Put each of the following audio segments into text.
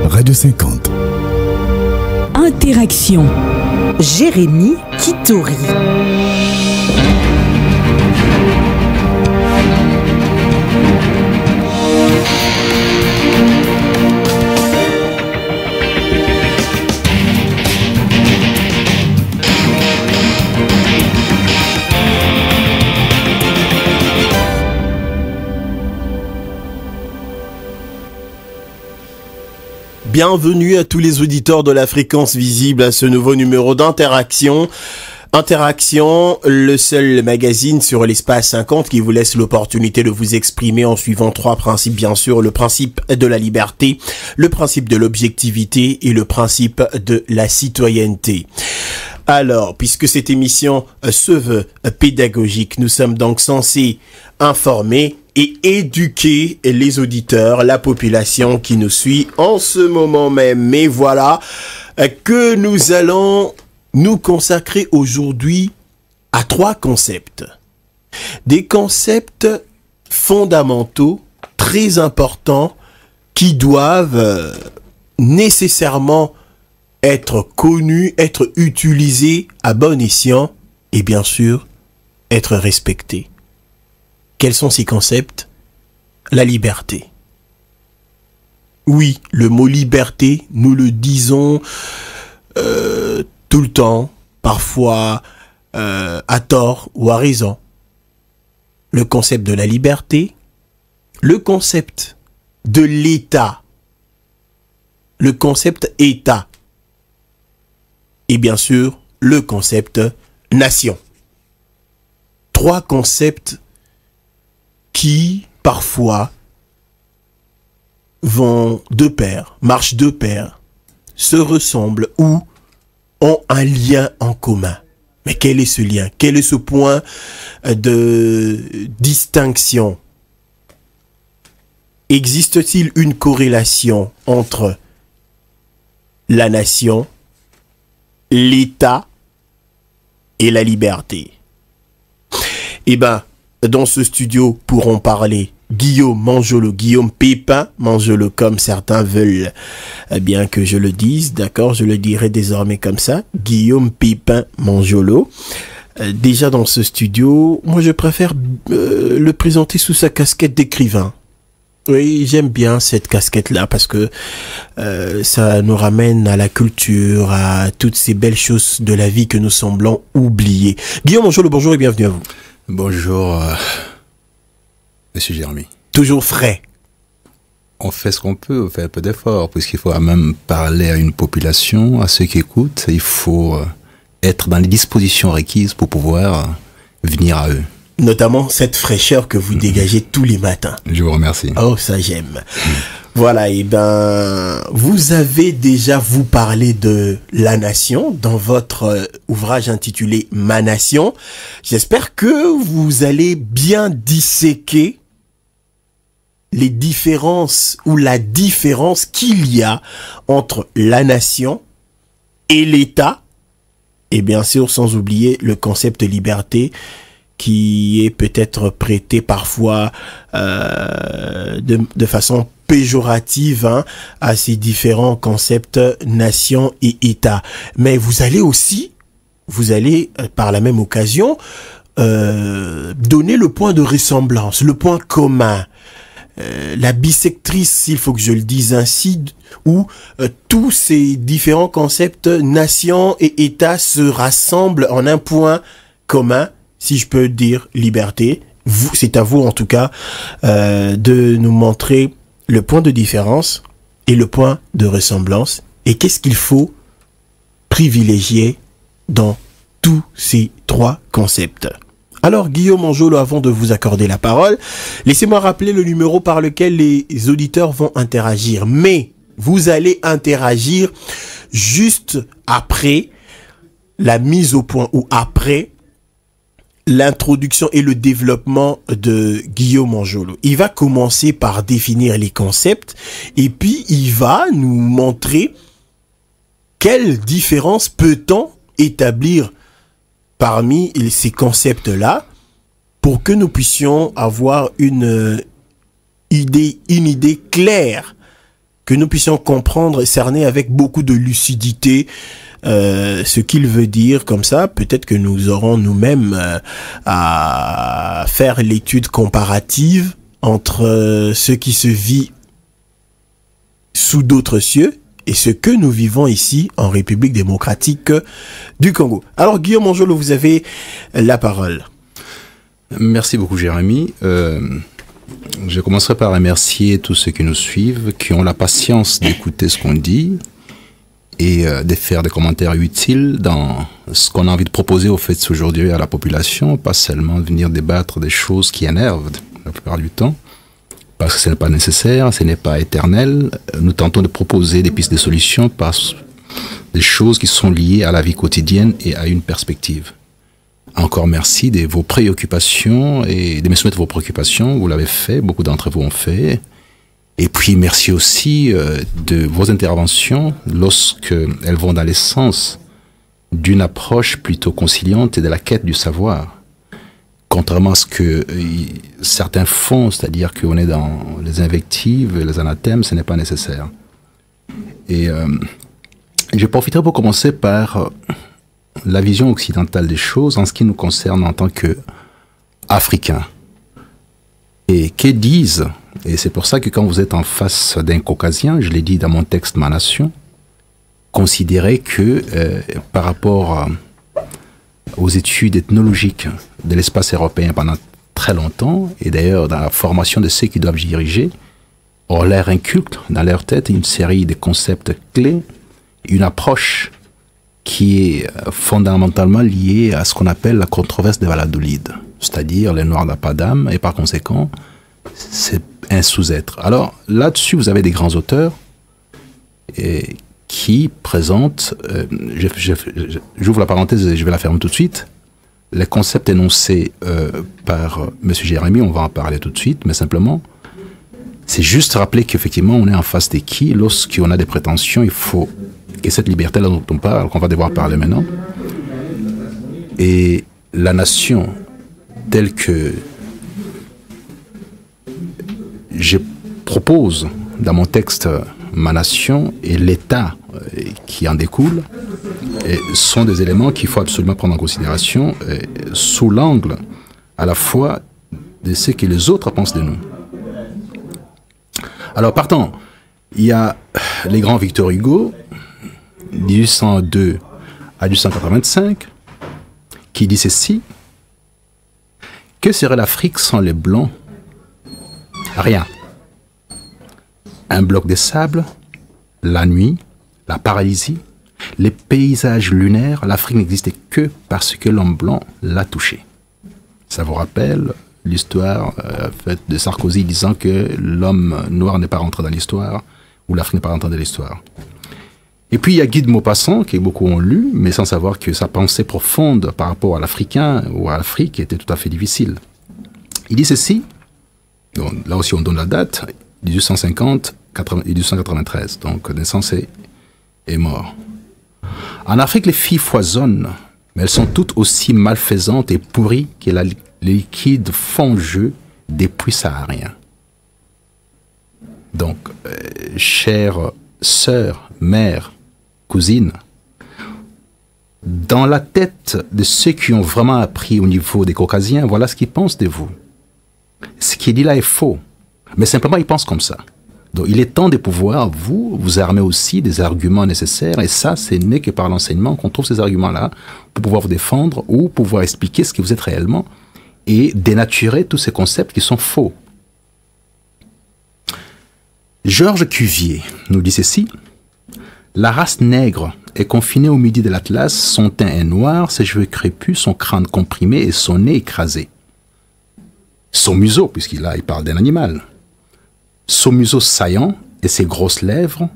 Radio 50. Interaction. Jérémy Kitori. Bienvenue à tous les auditeurs de la fréquence visible à ce nouveau numéro d'Interaction. Interaction, le seul magazine sur l'espace 50 qui vous laisse l'opportunité de vous exprimer en suivant trois principes, bien sûr, le principe de la liberté, le principe de l'objectivité et le principe de la citoyenneté. Alors, puisque cette émission se veut pédagogique, nous sommes donc censés informer et éduquer les auditeurs, la population qui nous suit en ce moment même. Mais voilà que nous allons nous consacrer aujourd'hui à trois concepts. Des concepts fondamentaux, très importants, qui doivent nécessairement être connus, être utilisés à bon escient et bien sûr être respectés. Quels sont ces concepts? La liberté. Oui, le mot liberté, nous le disons tout le temps, parfois à tort ou à raison. Le concept de la liberté, le concept de l'État, le concept État et bien sûr le concept nation. Trois concepts qui, parfois, vont de pair, marchent de pair, se ressemblent ou ont un lien en commun. Mais quel est ce lien? Quel est ce point de distinction? Existe-t-il une corrélation entre la nation, l'État et la liberté? Eh bien, dans ce studio pourront parler Guillaume Manjolo, Guillaume Pépin Manjolo, comme certains veulent bien que je le dise, d'accord, je le dirai désormais comme ça, Guillaume Pépin Manjolo. Déjà dans ce studio, moi je préfère le présenter sous sa casquette d'écrivain. Oui, j'aime bien cette casquette-là parce que ça nous ramène à la culture, à toutes ces belles choses de la vie que nous semblons oublier. Guillaume Manjolo, bonjour et bienvenue à vous. Bonjour, Monsieur Jérémy. Toujours frais. On fait ce qu'on peut, on fait un peu d'effort, puisqu'il faut même parler à une population, à ceux qui écoutent. Il faut être dans les dispositions requises pour pouvoir venir à eux. Notamment cette fraîcheur que vous dégagez tous les matins. Je vous remercie. Oh, ça j'aime. Voilà, et ben, vous avez déjà vous parlé de la nation dans votre ouvrage intitulé Ma Nation. J'espère que vous allez bien disséquer les différences ou la différence qu'il y a entre la nation et l'État. Et bien sûr, sans oublier le concept de liberté qui est peut-être prêté parfois de façon péjorative à ces différents concepts nation et État. Mais vous allez par la même occasion donner le point de ressemblance, le point commun, la bisectrice, il faut que je le dise ainsi, où tous ces différents concepts nation et État se rassemblent en un point commun, si je peux dire liberté. C'est à vous en tout cas de nous montrer le point de différence et le point de ressemblance. Et qu'est-ce qu'il faut privilégier dans tous ces trois concepts? Alors, Guillaume Manjolo, avant de vous accorder la parole, laissez-moi rappeler le numéro par lequel les auditeurs vont interagir. Mais vous allez interagir juste après la mise au point ou après l'introduction et le développement de Guillaume Manjolo. Il va commencer par définir les concepts et puis il va nous montrer quelle différence peut-on établir parmi ces concepts-là pour que nous puissions avoir une une idée claire, que nous puissions comprendre, cerner avec beaucoup de lucidité ce qu'il veut dire. Comme ça, peut-être que nous aurons nous-mêmes à faire l'étude comparative entre ce qui se vit sous d'autres cieux et ce que nous vivons ici en République démocratique du Congo. Alors Guillaume Monjolo, vous avez la parole. Merci beaucoup Jérémy. Je commencerai par remercier tous ceux qui nous suivent, qui ont la patience d'écouter ce qu'on dit et de faire des commentaires utiles dans ce qu'on a envie de proposer au fait aujourd'hui à la population, pas seulement de venir débattre des choses qui énervent la plupart du temps, parce que ce n'est pas nécessaire, ce n'est pas éternel. Nous tentons de proposer des pistes de solutions par des choses qui sont liées à la vie quotidienne et à une perspective. Encore merci de vos préoccupations et de me soumettre vos préoccupations. Vous l'avez fait, beaucoup d'entre vous ont fait. Et puis merci aussi de vos interventions lorsqu'elles vont dans l'essence d'une approche plutôt conciliante et de la quête du savoir. Contrairement à ce que certains font, c'est-à-dire qu'on est dans les invectives, les anathèmes, ce n'est pas nécessaire. Et je profiterai pour commencer par la vision occidentale des choses en ce qui nous concerne en tant qu'Africains. Et que disent, et c'est pour ça que quand vous êtes en face d'un Caucasien, je l'ai dit dans mon texte « Ma Nation », considérez que par rapport aux études ethnologiques de l'espace européen pendant très longtemps, et d'ailleurs dans la formation de ceux qui doivent diriger, on leur inculque dans leur tête une série de concepts clés, une approche qui est fondamentalement liée à ce qu'on appelle la controverse de Valladolid, c'est-à-dire les Noirs n'ont pas d'âme, et par conséquent, c'est un sous-être. Alors là-dessus, vous avez des grands auteurs qui présentent, j'ouvre la parenthèse et je vais la fermer tout de suite, les concepts énoncés par M. Jérémy, on va en parler tout de suite, mais simplement, c'est juste rappeler qu'effectivement, on est en face de qui, lorsqu'on a des prétentions, il faut que cette liberté-là dont on parle, qu'on va devoir parler maintenant, et la nation telle que je propose dans mon texte Ma Nation et l'État qui en découle sont des éléments qu'il faut absolument prendre en considération sous l'angle à la fois de ce que les autres pensent de nous. Alors partant, il y a les grands Victor Hugo, 1802 à 1885, qui dit ceci: que serait l'Afrique sans les Blancs? Rien. Un bloc de sable, la nuit, la paralysie, les paysages lunaires, l'Afrique n'existait que parce que l'homme blanc l'a touché. Ça vous rappelle l'histoire de Sarkozy disant que l'homme noir n'est pas rentré dans l'histoire, ou l'Afrique n'est pas rentrée dans l'histoire. Et puis il y a Guy de Maupassant, que beaucoup ont lu, mais sans savoir que sa pensée profonde par rapport à l'Africain ou à l'Afrique était tout à fait difficile. Il dit ceci, donc, là aussi on donne la date, 1850 et 1893, donc naissance et mort. En Afrique, les filles foisonnent, mais elles sont toutes aussi malfaisantes et pourries que les liquides fongeux des puits sahariens. Donc, chères sœurs, mères, cousines, dans la tête de ceux qui ont vraiment appris au niveau des Caucasiens, voilà ce qu'ils pensent de vous. Ce qui est dit là est faux, mais simplement ils pensent comme ça. Donc il est temps de pouvoir vous armer aussi des arguments nécessaires, et ça, ce n'est que par l'enseignement qu'on trouve ces arguments-là pour pouvoir vous défendre ou pouvoir expliquer ce que vous êtes réellement et dénaturer tous ces concepts qui sont faux. Georges Cuvier nous dit ceci: la race nègre est confinée au midi de l'Atlas, son teint est noir, ses cheveux crépus, son crâne comprimé et son nez écrasé. Son museau, puisqu'il parle d'un animal, son museau saillant et ses grosses lèvres,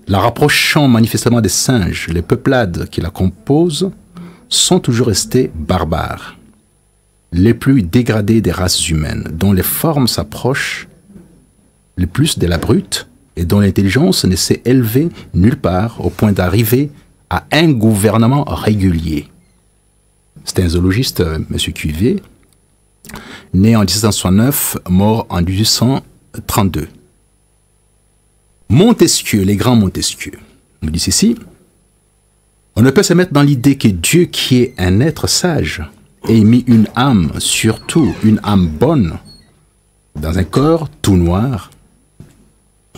la rapprochant manifestement des singes, les peuplades qui la composent sont toujours restées barbares, les plus dégradées des races humaines, dont les formes s'approchent le plus de la brute et dont l'intelligence ne s'est élevée nulle part au point d'arriver à un gouvernement régulier. C'est un zoologiste, M. Cuvier. né en 1769, mort en 1832. Montesquieu, les grands Montesquieu, nous dit ceci: on ne peut se mettre dans l'idée que Dieu, qui est un être sage, ait mis une âme, surtout une âme bonne, dans un corps tout noir.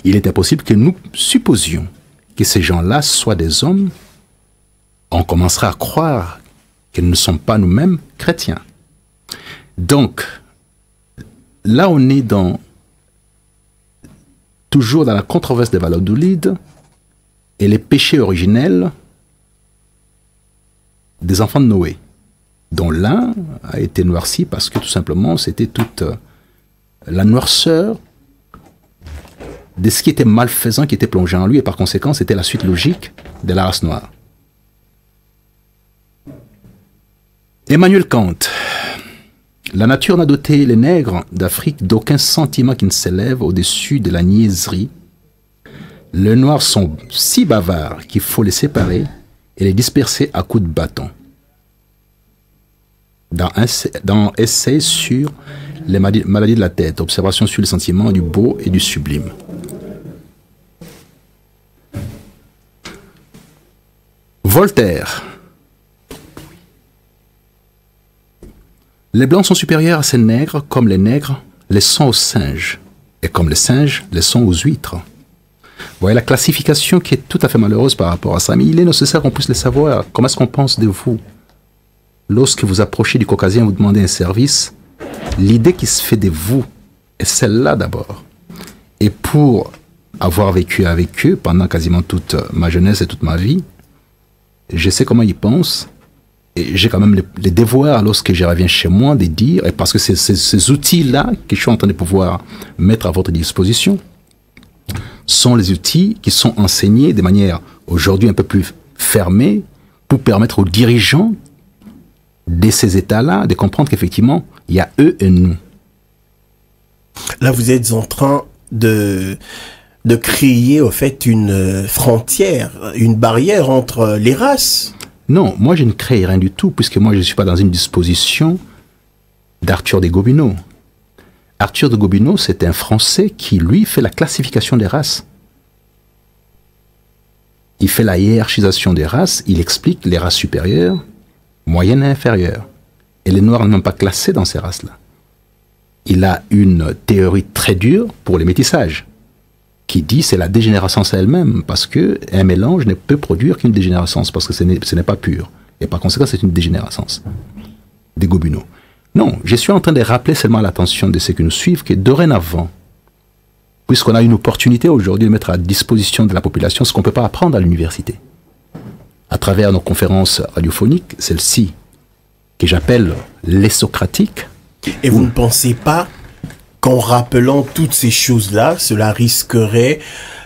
Il est impossible que nous supposions que ces gens-là soient des hommes. On commencera à croire que nous ne sommes pas nous-mêmes chrétiens. Donc, là on est toujours dans la controverse des Valladolid et les péchés originels des enfants de Noé, dont l'un a été noirci parce que tout simplement c'était toute la noirceur de ce qui était malfaisant qui était plongé en lui, et par conséquent c'était la suite logique de la race noire. Emmanuel Kant: la nature n'a doté les nègres d'Afrique d'aucun sentiment qui ne s'élève au-dessus de la niaiserie. Les noirs sont si bavards qu'il faut les séparer et les disperser à coups de bâton. Dans Essai sur les maladies de la tête, observation sur les sentiments du beau et du sublime. Voltaire: les blancs sont supérieurs à ces nègres comme les nègres les sont aux singes, et comme les singes les sont aux huîtres. Vous voyez la classification qui est tout à fait malheureuse par rapport à ça, mais il est nécessaire qu'on puisse le savoir. Comment est-ce qu'on pense de vous? Lorsque vous approchez du Caucasien, vous demandez un service, l'idée qui se fait de vous est celle-là d'abord. Et pour avoir vécu avec eux pendant quasiment toute ma jeunesse et toute ma vie, je sais comment ils pensent, et j'ai quand même les devoirs lorsque je reviens chez moi de dire, et parce que c'est ces outils-là que je suis en train de pouvoir mettre à votre disposition, sont les outils qui sont enseignés de manière aujourd'hui un peu plus fermée pour permettre aux dirigeants de ces États-là de comprendre qu'effectivement, il y a eux et nous. Là, vous êtes en train de créer, au fait, une frontière, une barrière entre les races. Non, moi je ne crée rien du tout, puisque moi je ne suis pas dans une disposition d'Arthur de Gobineau. Arthur de Gobineau, c'est un Français qui, lui, fait la classification des races. Il fait la hiérarchisation des races, il explique les races supérieures, moyennes et inférieures. Et les Noirs ne sont même pas classés dans ces races-là. Il a une théorie très dure pour les métissages, qui dit c'est la dégénérescence elle-même, parce qu'un mélange ne peut produire qu'une dégénérescence, parce que ce n'est pas pur. Et par conséquent, c'est une dégénérescence des Gobineau. Non, je suis en train de rappeler seulement l'attention de ceux qui nous suivent que dorénavant, puisqu'on a une opportunité aujourd'hui de mettre à disposition de la population ce qu'on ne peut pas apprendre à l'université, à travers nos conférences radiophoniques, celle-ci, que j'appelle les Socratiques. Et vous ne pensez pas qu'en rappelant toutes ces choses-là, cela risquerait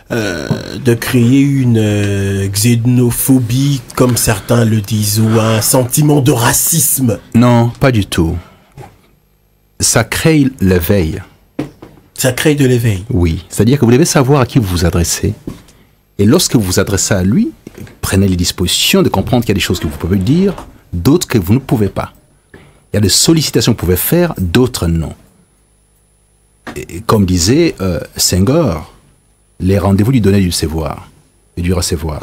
de créer une xénophobie, comme certains le disent, ou un sentiment de racisme? Non, pas du tout. Ça crée l'éveil. Ça crée de l'éveil? Oui, c'est-à-dire que vous devez savoir à qui vous vous adressez. Et lorsque vous vous adressez à lui, prenez les dispositions de comprendre qu'il y a des choses que vous pouvez dire, d'autres que vous ne pouvez pas. Il y a des sollicitations que vous pouvez faire, d'autres non. Et comme disait Senghor, les rendez-vous du donner et du recevoir. Et du recevoir.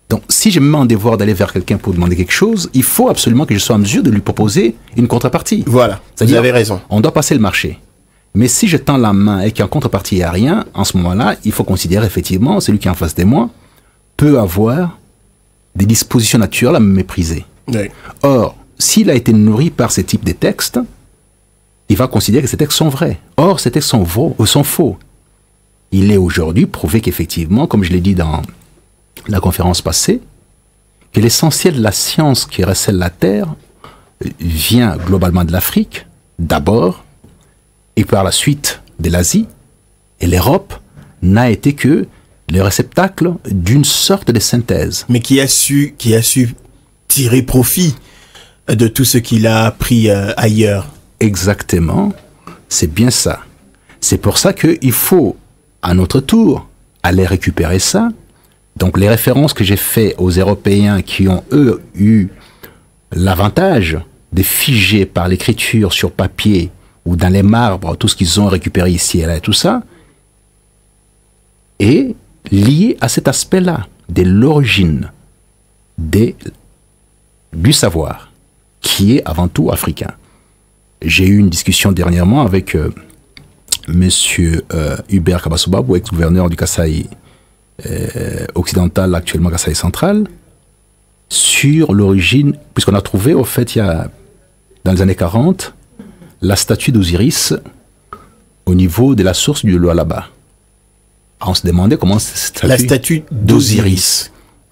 Donc, si je me mets en devoir d'aller vers quelqu'un pour demander quelque chose, il faut absolument que je sois en mesure de lui proposer une contrepartie. Voilà, vous avez raison. On doit passer le marché. Mais si je tends la main et qu'en contrepartie il n'y a rien, en ce moment-là, il faut considérer effectivement celui qui est en face de moi peut avoir des dispositions naturelles à me mépriser. Oui. Or, s'il a été nourri par ce type de textes, il va considérer que ces textes sont vrais. Or, ces textes sont faux. Il est aujourd'hui prouvé qu'effectivement, comme je l'ai dit dans la conférence passée, que l'essentiel de la science qui recèle la Terre vient globalement de l'Afrique, d'abord, et par la suite de l'Asie, et l'Europe n'a été que le réceptacle d'une sorte de synthèse. Mais qui a su tirer profit de tout ce qu'il a appris ailleurs. Exactement, c'est bien ça. C'est pour ça qu'il faut, à notre tour, aller récupérer ça. Donc les références que j'ai faites aux Européens qui ont, eux, eu l'avantage de figer par l'écriture sur papier ou dans les marbres, tout ce qu'ils ont récupéré ici et là et tout ça, est lié à cet aspect-là de l'origine du savoir, qui est avant tout africain. J'ai eu une discussion dernièrement avec monsieur Hubert Kabasubabou, ex-gouverneur du Kasaï occidental, actuellement Kasaï central, sur l'origine, puisqu'on a trouvé, au fait, dans les années 40, la statue d'Osiris au niveau de la source du Lualaba. On se demandait comment la statue d'Osiris,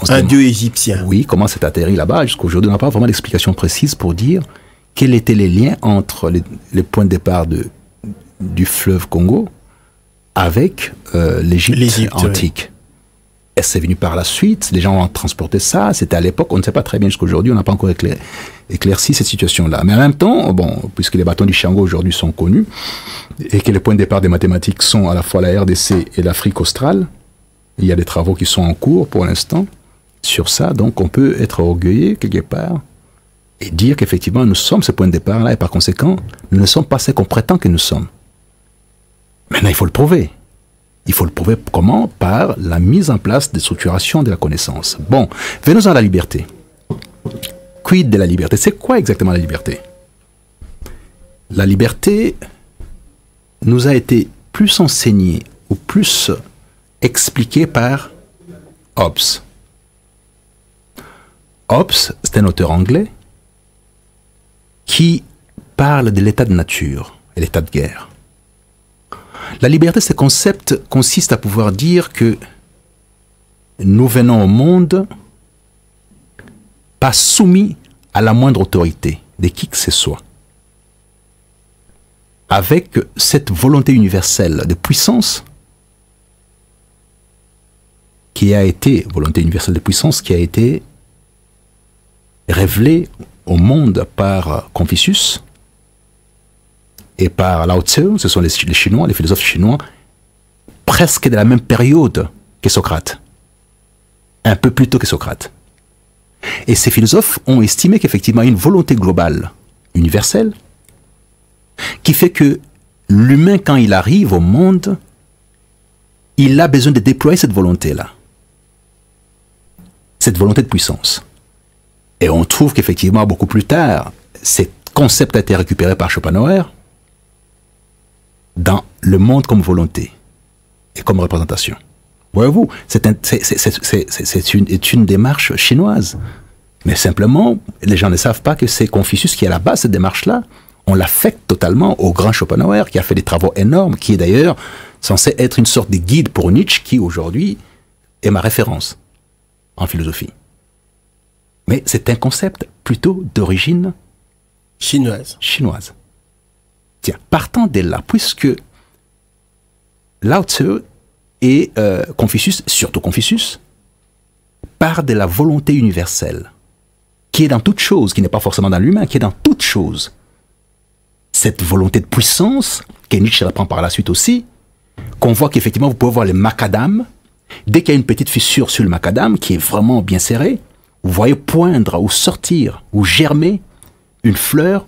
un dieu égyptien. Oui, comment c'est atterri là-bas. Jusqu'aujourd'hui, on n'a pas vraiment d'explication précise pour dire quels étaient les liens entre les points de départ du fleuve Congo avec l'Égypte antique. Oui. Et c'est venu par la suite, les gens ont transporté ça, c'était à l'époque, on ne sait pas très bien jusqu'aujourd'hui, on n'a pas encore éclairci cette situation-là. Mais en même temps, bon, puisque les bâtons du Shango aujourd'hui sont connus, et que les points de départ des mathématiques sont à la fois la RDC et l'Afrique australe, il y a des travaux qui sont en cours pour l'instant sur ça, donc on peut être orgueilleux quelque part et dire qu'effectivement nous sommes ce point de départ-là, et par conséquent, nous ne sommes pas ce qu'on prétend que nous sommes. Maintenant, il faut le prouver. Il faut le prouver comment? Par la mise en place des structurations de la connaissance. Bon, venons-en à la liberté. Quid de la liberté? C'est quoi exactement la liberté? La liberté nous a été plus enseignée ou plus expliquée par Hobbes. Hobbes, c'est un auteur anglais qui parle de l'état de nature et l'état de guerre. La liberté, ce concept consiste à pouvoir dire que nous venons au monde pas soumis à la moindre autorité de qui que ce soit. Avec cette volonté universelle de puissance qui a été révélée au monde par Confucius et par Lao Tzu, ce sont les Chinois, les philosophes chinois, presque de la même période que Socrate. Un peu plus tôt que Socrate. Et ces philosophes ont estimé qu'effectivement, une volonté globale, universelle, qui fait que l'humain, quand il arrive au monde, il a besoin de déployer cette volonté-là. Cette volonté de puissance. Et on trouve qu'effectivement, beaucoup plus tard, ce concept a été récupéré par Schopenhauer dans le monde comme volonté et comme représentation. Voyez-vous, c'est une démarche chinoise. Mais simplement, les gens ne savent pas que c'est Confucius qui est à la base de cette démarche-là. On l'affecte totalement au grand Schopenhauer qui a fait des travaux énormes, qui est d'ailleurs censé être une sorte de guide pour Nietzsche, qui aujourd'hui est ma référence en philosophie. Mais c'est un concept plutôt d'origine chinoise. Tiens, partant de là, puisque Lao Tzu et Confucius, surtout Confucius, parlent de la volonté universelle, qui est dans toute chose, qui n'est pas forcément dans l'humain, qui est dans toute chose. Cette volonté de puissance, que Nietzsche reprend par la suite aussi, qu'on voit qu'effectivement, vous pouvez voir les macadam. Dès qu'il y a une petite fissure sur le macadam, qui est vraiment bien serré, vous voyez poindre ou sortir ou germer une fleur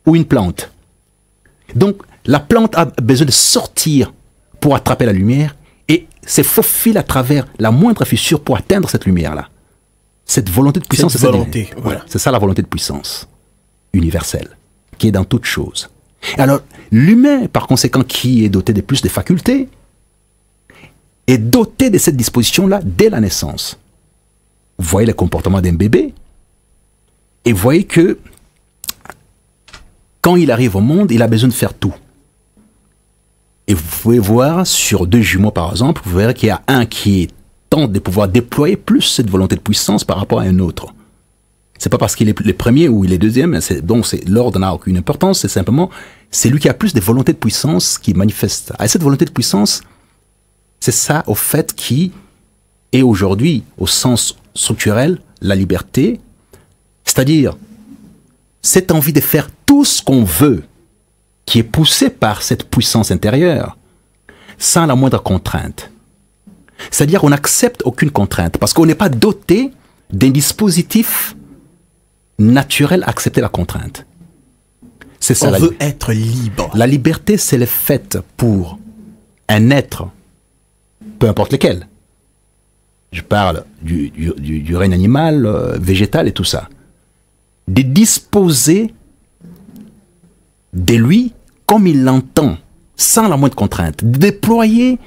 ou une plante. Donc, la plante a besoin de sortir pour attraper la lumière et se faufile à travers la moindre fissure pour atteindre cette lumière-là. Cette volonté de puissance, c'est ça la volonté de puissance universelle, qui est dans toute chose. Alors, l'humain, par conséquent, qui est doté de plus de facultés, est doté de cette disposition-là dès la naissance. Vous voyez le comportement d'un bébé, et vous voyez que quand il arrive au monde, il a besoin de faire tout. Et vous pouvez voir sur deux jumeaux, par exemple, vous verrez qu'il y a un qui tente de pouvoir déployer plus cette volonté de puissance par rapport à un autre. C'est pas parce qu'il est le premier ou il est deuxième, donc l'ordre n'a aucune importance, c'est simplement, c'est lui qui a plus de volonté de puissance qui manifeste. Et cette volonté de puissance, c'est ça, au fait, qui est aujourd'hui, au sens structurel, la liberté, c'est-à-dire cette envie de faire tout ce qu'on veut, qui est poussé par cette puissance intérieure, sans la moindre contrainte. C'est-à-dire qu'on n'accepte aucune contrainte, parce qu'on n'est pas doté d'un dispositif naturel à accepter la contrainte. C'est ça. On veut être libre. La liberté, c'est le fait pour un être, peu importe lequel. Je parle du règne animal, végétal et tout ça. De disposer de lui comme il l'entend, sans la moindre contrainte. De déployer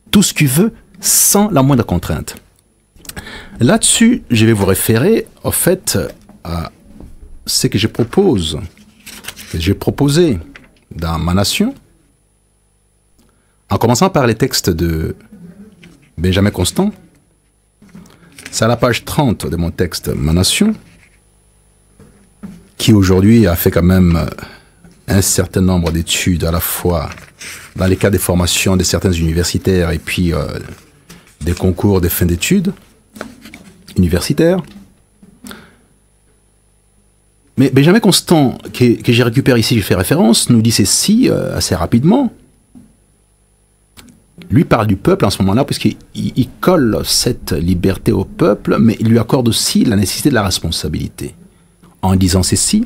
tout ce qu'il veut sans la moindre contrainte. Là-dessus, je vais vous référer, en fait, à ce que je propose, que j'ai proposé dans Ma Nation, en commençant par les textes de Benjamin Constant. C'est à la page 30 de mon texte Ma Nation, qui aujourd'hui a fait quand même un certain nombre d'études, à la fois dans les cas des formations de certains universitaires et puis des concours de fin d'études universitaires. Mais Benjamin Constant, que j'ai récupéré ici, j'ai fait référence, nous dit ceci assez rapidement. Lui parle du peuple en ce moment-là, puisqu'il colle cette liberté au peuple, mais il lui accorde aussi la nécessité de la responsabilité. En disant ceci,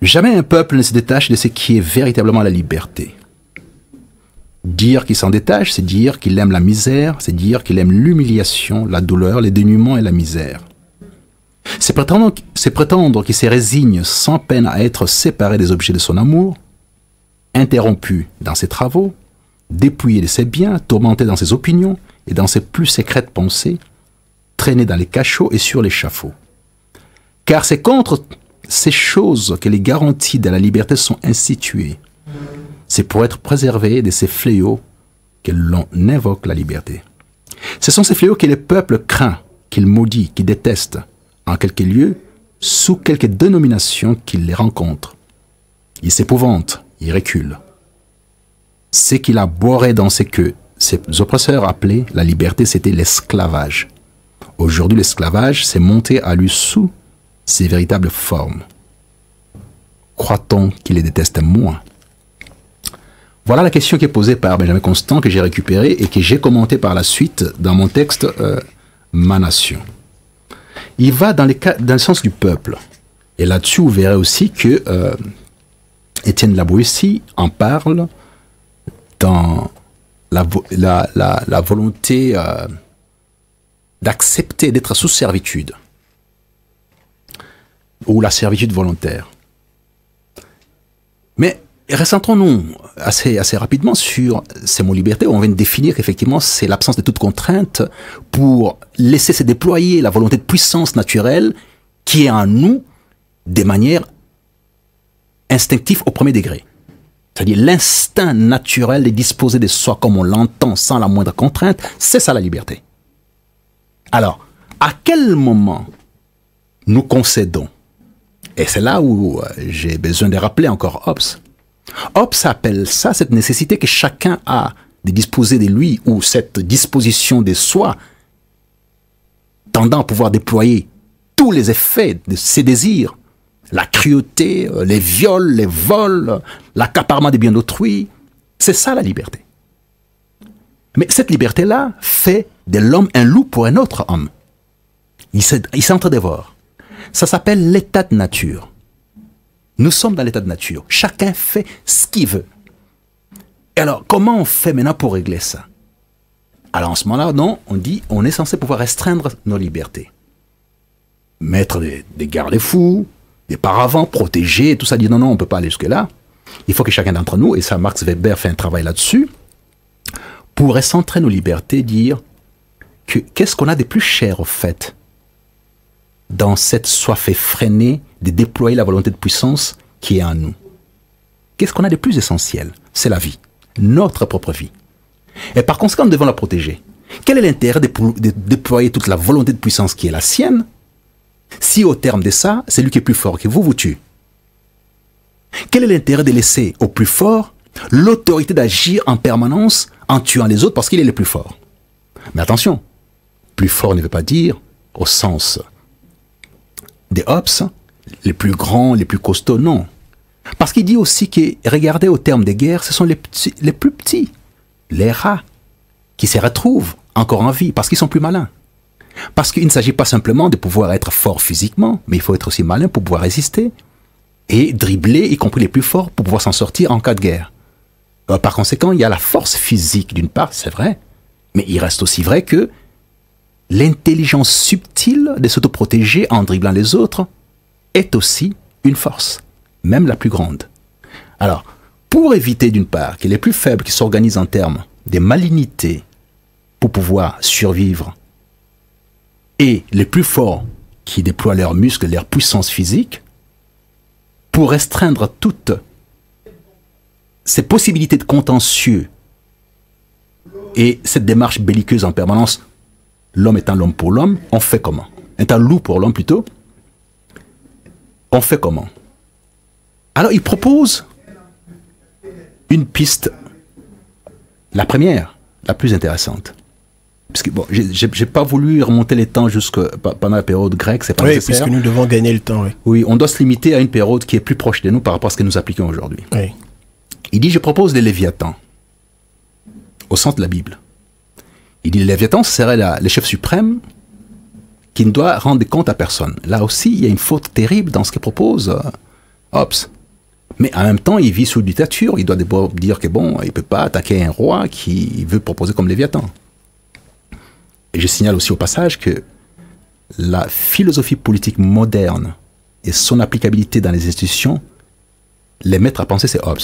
jamais un peuple ne se détache de ce qui est véritablement la liberté. Dire qu'il s'en détache, c'est dire qu'il aime la misère, c'est dire qu'il aime l'humiliation, la douleur, les dénuements et la misère. C'est prétendre qu'il se résigne sans peine à être séparé des objets de son amour, interrompu dans ses travaux, dépouillé de ses biens, tourmenté dans ses opinions et dans ses plus secrètes pensées, traîné dans les cachots et sur l'échafaud. Car c'est contre ces choses que les garanties de la liberté sont instituées. C'est pour être préservé de ces fléaux que l'on invoque la liberté. Ce sont ces fléaux que le peuple craint, qu'il maudit, qu'il déteste, en quelques lieux, sous quelque dénomination qu'il les rencontre. Il s'épouvante, il recule. Ce qu'il a boiré dans ce que ses oppresseurs appelaient la liberté, c'était l'esclavage. Aujourd'hui, l'esclavage s'est monté à lui sous ses véritables formes. Croit-on qu'il les déteste moins? Voilà la question qui est posée par Benjamin Constant, que j'ai récupérée et que j'ai commentée par la suite dans mon texte Ma Nation. Il va dans le sens du peuple. Et là-dessus, vous verrez aussi que Étienne Laboissy en parle dans la volonté d'accepter d'être sous servitude, ou la servitude volontaire. Mais recentrons-nous assez rapidement sur ces mots liberté, où on vient de définir qu'effectivement c'est l'absence de toute contrainte pour laisser se déployer la volonté de puissance naturelle qui est en nous de manière instinctive au premier degré. C'est-à-dire l'instinct naturel de disposer de soi comme on l'entend sans la moindre contrainte, c'est ça la liberté. Alors, à quel moment nous concédons? Et c'est là où j'ai besoin de rappeler encore Hobbes. Hobbes appelle ça, cette nécessité que chacun a de disposer de lui, ou cette disposition de soi, tendant à pouvoir déployer tous les effets de ses désirs, la cruauté, les viols, les vols, l'accaparement des biens d'autrui. C'est ça la liberté. Mais cette liberté-là fait de l'homme un loup pour un autre homme. Il s'entre-dévore. Ça s'appelle l'état de nature. Nous sommes dans l'état de nature. Chacun fait ce qu'il veut. Et alors, comment on fait maintenant pour régler ça? Alors, en ce moment-là, non, on dit, on est censé pouvoir restreindre nos libertés. Mettre des garde-fous, des paravents, protéger, tout ça. Dit non, on ne peut pas aller jusque-là. Il faut que chacun d'entre nous, et ça, Max Weber fait un travail là-dessus, pour recentrer nos libertés, dire que qu'est-ce qu'on a de plus cher, au fait, dans cette soif effrénée de déployer la volonté de puissance qui est en nous. Qu'est-ce qu'on a de plus essentiel? C'est la vie, notre propre vie. Et par conséquent, nous devons la protéger. Quel est l'intérêt de déployer toute la volonté de puissance qui est la sienne, si au terme de ça, celui qui est plus fort que vous tue? Quel est l'intérêt de laisser au plus fort l'autorité d'agir en permanence en tuant les autres parce qu'il est le plus fort? Mais attention, plus fort ne veut pas dire, au sens des Hobbes, les plus grands, les plus costauds, non. Parce qu'il dit aussi que, regardez au terme des guerres, ce sont les plus petits, les rats, qui se retrouvent encore en vie, parce qu'ils sont plus malins. Parce qu'il ne s'agit pas simplement de pouvoir être fort physiquement, mais il faut être aussi malin pour pouvoir résister. et dribbler, y compris les plus forts, pour pouvoir s'en sortir en cas de guerre. Par conséquent, il y a la force physique d'une part, c'est vrai, mais il reste aussi vrai que l'intelligence subtile de s'autoprotéger en dribblant les autres est aussi une force, même la plus grande. Alors, pour éviter d'une part que les plus faibles qui s'organisent en termes des malignités pour pouvoir survivre et les plus forts qui déploient leurs muscles, leur puissance physique, pour restreindre toutes ces possibilités de contentieux et cette démarche belliqueuse en permanence, l'homme étant l'homme pour l'homme, on fait comment? Étant loup pour l'homme plutôt, on fait comment? Alors il propose une piste, la première, la plus intéressante. Parce que bon, j'ai pas voulu remonter les temps pendant la période grecque, c'est pas nécessaire. Puisque nous devons gagner le temps, oui. Oui, on doit se limiter à une période qui est plus proche de nous par rapport à ce que nous appliquons aujourd'hui. Oui. Il dit, je propose les Léviathans, au centre de la Bible. Il dit, les Léviathans, ce serait le chef suprême qui ne doit rendre des comptes à personne. Là aussi, il y a une faute terrible dans ce que propose Hobbes. Mais en même temps, il vit sous dictature, il doit dire que bon, il ne peut pas attaquer un roi qui veut proposer comme Léviathan. Et je signale aussi au passage que la philosophie politique moderne et son applicabilité dans les institutions, les maîtres à penser, c'est Hobbes.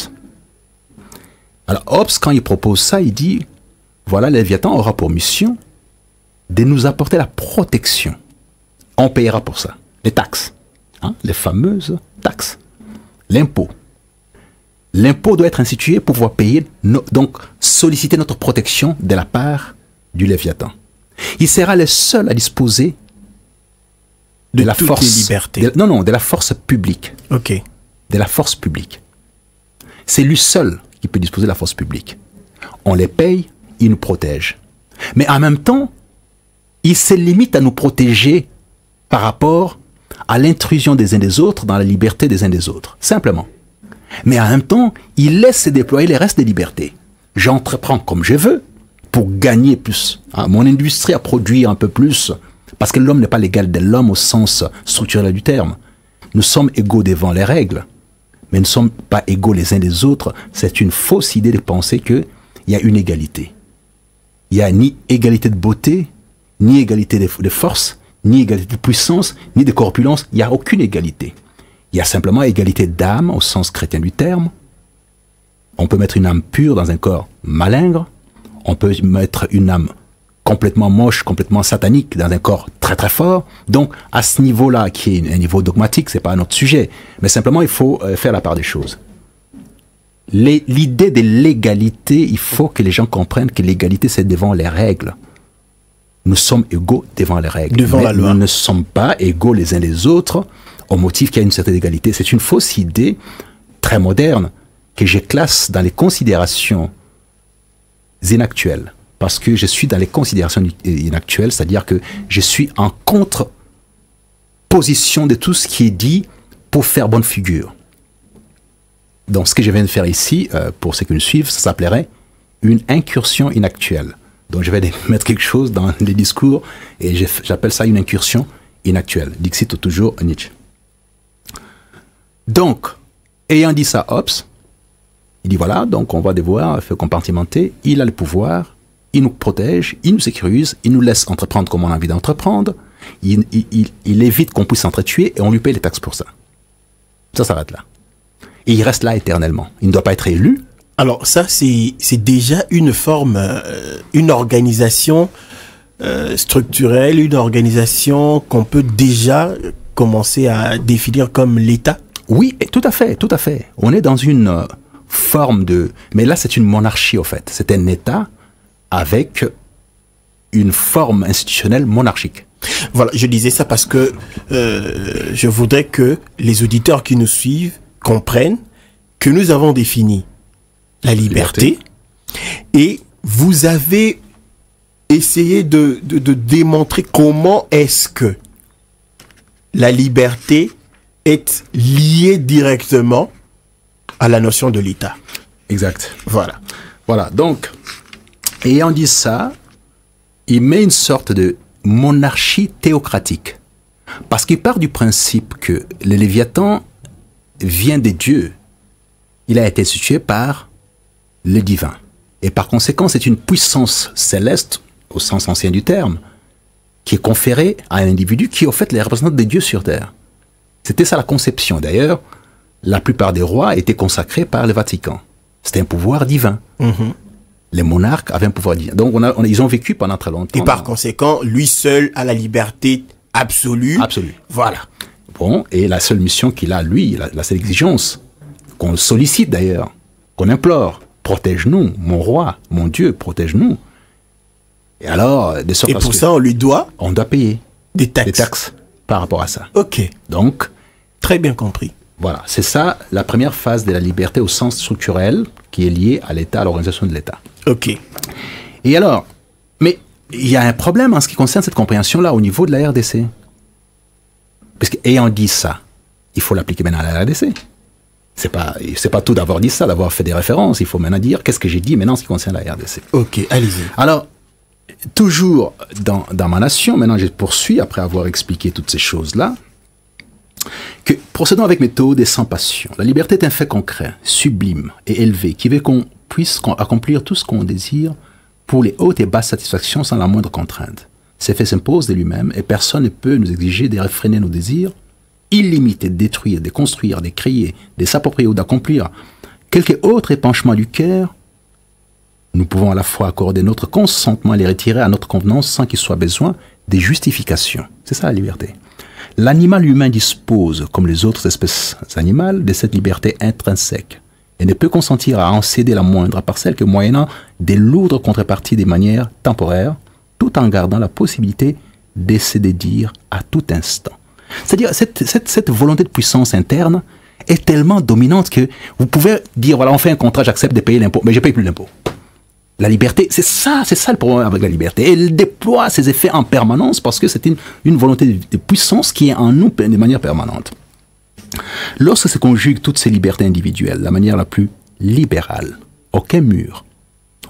Alors Hobbes, quand il propose ça, il dit, voilà, le Léviathan aura pour mission de nous apporter la protection. On payera pour ça. Les taxes, hein, les fameuses taxes. L'impôt. L'impôt doit être institué pour pouvoir payer, donc solliciter notre protection de la part du Léviathan. Il sera le seul à disposer de la force. Les libertés. De la force publique. Ok. De la force publique. C'est lui seul qui peut disposer de la force publique. On les paye, il nous protège. Mais en même temps, il se limite à nous protéger par rapport à l'intrusion des uns des autres dans la liberté des uns des autres. Simplement. Mais en même temps, il laisse se déployer les restes des libertés. J'entreprends comme je veux pour gagner plus. Mon industrie a produit un peu plus parce que l'homme n'est pas l'égal de l'homme au sens structurel du terme. Nous sommes égaux devant les règles, mais nous ne sommes pas égaux les uns des autres. C'est une fausse idée de penser qu'il y a une égalité. Il n'y a ni égalité de beauté, ni égalité de force, ni égalité de puissance, ni de corpulence. Il n'y a aucune égalité. Il y a simplement égalité d'âme au sens chrétien du terme. On peut mettre une âme pure dans un corps malingre. On peut mettre une âme complètement moche, complètement satanique dans un corps très très fort. Donc à ce niveau-là, qui est un niveau dogmatique, c'est pas un autre sujet. Mais simplement, il faut faire la part des choses. L'idée de l'égalité, il faut que les gens comprennent que l'égalité, c'est devant les règles. Nous sommes égaux devant les règles. Devant mais la loi. Nous ne sommes pas égaux les uns les autres au motif qu'il y a une certaine égalité. C'est une fausse idée très moderne que je classe dans les considérations inactuelles. Parce que je suis dans les considérations inactuelles, c'est-à-dire que je suis en contre-position de tout ce qui est dit pour faire bonne figure. Donc ce que je viens de faire ici, pour ceux qui nous suivent, ça s'appellerait une incursion inactuelle. Donc je vais mettre quelque chose dans les discours et j'appelle ça une incursion inactuelle. Dixit toujours Nietzsche. Donc, ayant dit ça, Hobbes, il dit voilà, donc on va devoir faire compartimenter, il a le pouvoir, il nous protège, il nous sécurise, il nous laisse entreprendre comme on a envie d'entreprendre, il évite qu'on puisse s'entretuer et on lui paye les taxes pour ça. Ça s'arrête là. Et il reste là éternellement. Il ne doit pas être élu. Alors ça, c'est déjà une forme, une organisation structurelle, une organisation qu'on peut déjà commencer à définir comme l'État. Oui, tout à fait, tout à fait. On est dans une forme de... Mais là, c'est une monarchie, au fait. C'est un État avec une forme institutionnelle monarchique. Voilà, je disais ça parce que je voudrais que les auditeurs qui nous suivent comprennent que nous avons défini la liberté et vous avez essayé de démontrer comment est-ce que la liberté est liée directement à la notion de l'État. Exact. Voilà. Voilà, donc, ayant dit ça, il met une sorte de monarchie théocratique. Parce qu'il part du principe que le Léviathan vient des dieux. Il a été institué par le divin. Et par conséquent, c'est une puissance céleste, au sens ancien du terme, qui est conférée à un individu qui est au fait les représentants des dieux sur terre. C'était ça la conception. D'ailleurs, la plupart des rois étaient consacrés par le Vatican. C'était un pouvoir divin. Les monarques avaient un pouvoir divin. Donc ils ont vécu pendant très longtemps. Et par conséquent, lui seul a la liberté absolue. Absolue. Voilà. Bon, et la seule mission qu'il a, lui, la seule exigence, qu'on le sollicite d'ailleurs, qu'on implore, protège-nous, mon roi, mon Dieu, protège-nous. Et alors, de sorte et pour ça, on doit payer des taxes. Des taxes par rapport à ça. Ok. Donc, très bien compris. Voilà, c'est ça la première phase de la liberté au sens structurel qui est liée à l'État, à l'organisation de l'État. Ok. Et alors, mais il y a un problème en ce qui concerne cette compréhension-là au niveau de la RDC. Parce qu'ayant dit ça, il faut l'appliquer maintenant à la RDC. C'est pas tout d'avoir dit ça, d'avoir fait des références. Il faut maintenant dire qu'est-ce que j'ai dit maintenant en ce qui concerne la RDC. Ok, allez-y. Alors, toujours dans ma nation, maintenant je poursuis après avoir expliqué toutes ces choses-là, que procédons avec méthode et sans passion. La liberté est un fait concret, sublime et élevé, qui veut qu'on puisse accomplir tout ce qu'on désire pour les hautes et basses satisfactions sans la moindre contrainte. Ces faits s'imposent de lui-même et personne ne peut nous exiger de réfréner nos désirs illimités, de détruire, de construire, de créer, de s'approprier ou d'accomplir quelque autre épanchement du cœur. Nous pouvons à la fois accorder notre consentement et les retirer à notre convenance sans qu'il soit besoin des justifications. C'est ça la liberté. L'animal humain dispose, comme les autres espèces animales, de cette liberté intrinsèque et ne peut consentir à en céder la moindre parcelle que moyennant des lourdes contreparties des manières temporaires, tout en gardant la possibilité de se dédire à tout instant. C'est-à-dire, cette volonté de puissance interne est tellement dominante que vous pouvez dire, voilà, on fait un contrat, j'accepte de payer l'impôt, mais je ne paye plus l'impôt. La liberté, c'est ça le problème avec la liberté. Elle déploie ses effets en permanence parce que c'est une volonté de puissance qui est en nous de manière permanente. Lorsque se conjuguent toutes ces libertés individuelles, de la manière la plus libérale, aucun mur,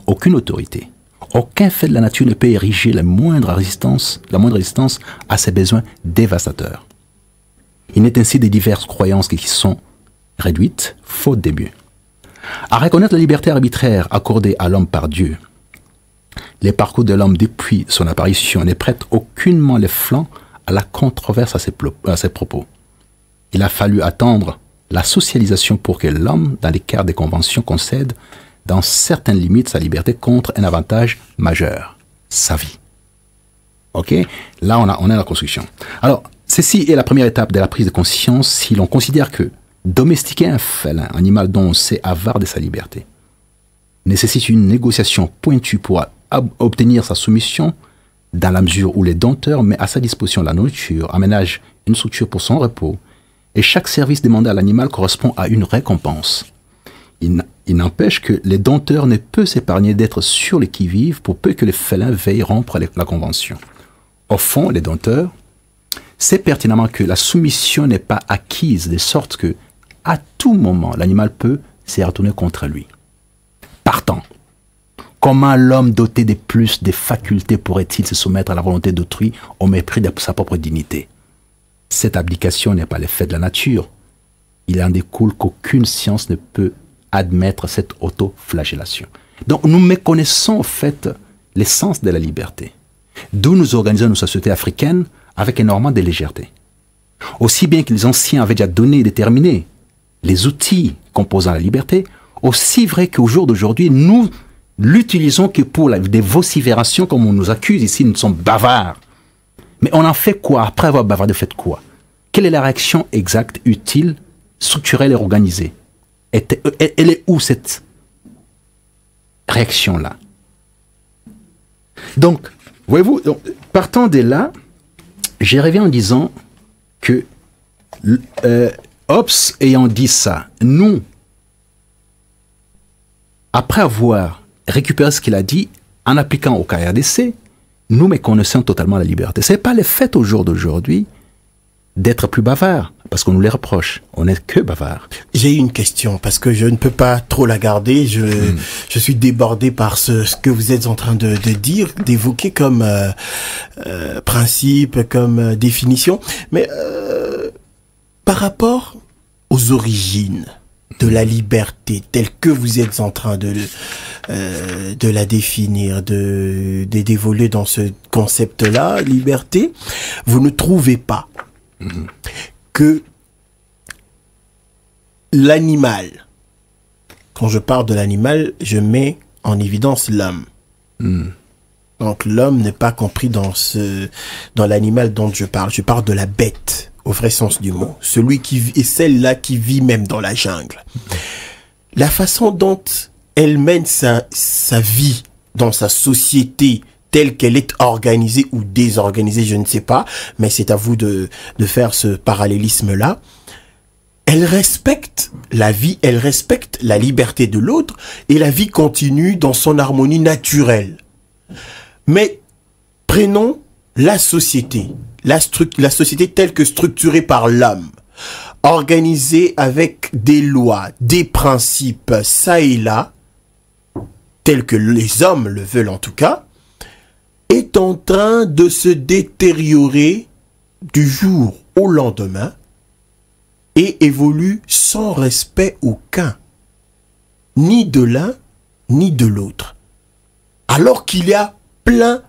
aucune autorité, aucun fait de la nature ne peut ériger la moindre résistance à ses besoins dévastateurs. Il n'est ainsi des diverses croyances qui sont réduites, faute des mieux. À reconnaître la liberté arbitraire accordée à l'homme par Dieu, les parcours de l'homme depuis son apparition ne prêtent aucunement les flancs à la controverse à ses propos. Il a fallu attendre la socialisation pour que l'homme, dans l'écart des conventions, concède, dans certaines limites, sa liberté contre un avantage majeur, sa vie. Ok? Là, on a la construction. Alors, ceci est la première étape de la prise de conscience si l'on considère que domestiquer un félin, animal dont on sait avare de sa liberté, nécessite une négociation pointue pour obtenir sa soumission dans la mesure où les dompteurs mettent à sa disposition la nourriture, aménagent une structure pour son repos, et chaque service demandé à l'animal correspond à une récompense. Il n'empêche que les dompteurs ne peuvent s'épargner d'être sur le qui-vive pour peu que les félins veuillent rompre la convention. Au fond, les dompteurs savent pertinemment que la soumission n'est pas acquise, de sorte que à tout moment, l'animal peut se retourner contre lui. Partant, comment l'homme doté de plus de facultés pourrait-il se soumettre à la volonté d'autrui au mépris de sa propre dignité? Cette abdication n'est pas l'effet de la nature. Il en découle qu'aucune science ne peut admettre cette auto-flagellation. Donc nous méconnaissons en fait l'essence de la liberté. D'où nous organisons nos sociétés africaines avec énormément de légèreté. Aussi bien que les anciens avaient déjà donné et déterminé les outils composant la liberté, aussi vrai qu'au jour d'aujourd'hui, nous l'utilisons que pour des vociférations comme on nous accuse ici, nous sommes bavards. Mais on en fait quoi? Après avoir bavardé, faites quoi? Quelle est la réaction exacte, utile, structurelle et organisée? Elle est où cette réaction-là? Donc, voyez-vous, partant de là, j'y reviens en disant que Hobbes ayant dit ça, nous, après avoir récupéré ce qu'il a dit, en appliquant au KRDC, nous méconnaissons totalement la liberté. Ce n'est pas le fait au jour d'aujourd'hui d'être plus bavard, parce qu'on nous les reproche. On n'est que bavard. J'ai une question, parce que je ne peux pas trop la garder. Je suis débordé par ce que vous êtes en train de dire, d'évoquer comme principe, comme définition. Mais par rapport aux aux origines de la liberté telle que vous êtes en train de la définir, d'évoluer dans ce concept-là, liberté, vous ne trouvez pas que l'animal, quand je parle de l'animal, je mets en évidence l'homme. Donc l'homme n'est pas compris dans l'animal dont je parle. Je parle de la bête, au vrai sens du mot. Celui qui vit, et celle-là qui vit même dans la jungle. La façon dont elle mène sa vie dans sa société telle qu'elle est organisée ou désorganisée, je ne sais pas, mais c'est à vous de faire ce parallélisme-là. Elle respecte la vie, elle respecte la liberté de l'autre et la vie continue dans son harmonie naturelle. Mais prenons la société, la société telle que structurée par l'homme, organisée avec des lois, des principes, ça et là, tels que les hommes le veulent en tout cas, est en train de se détériorer du jour au lendemain et évolue sans respect aucun, ni de l'un, ni de l'autre. Alors qu'il y a plein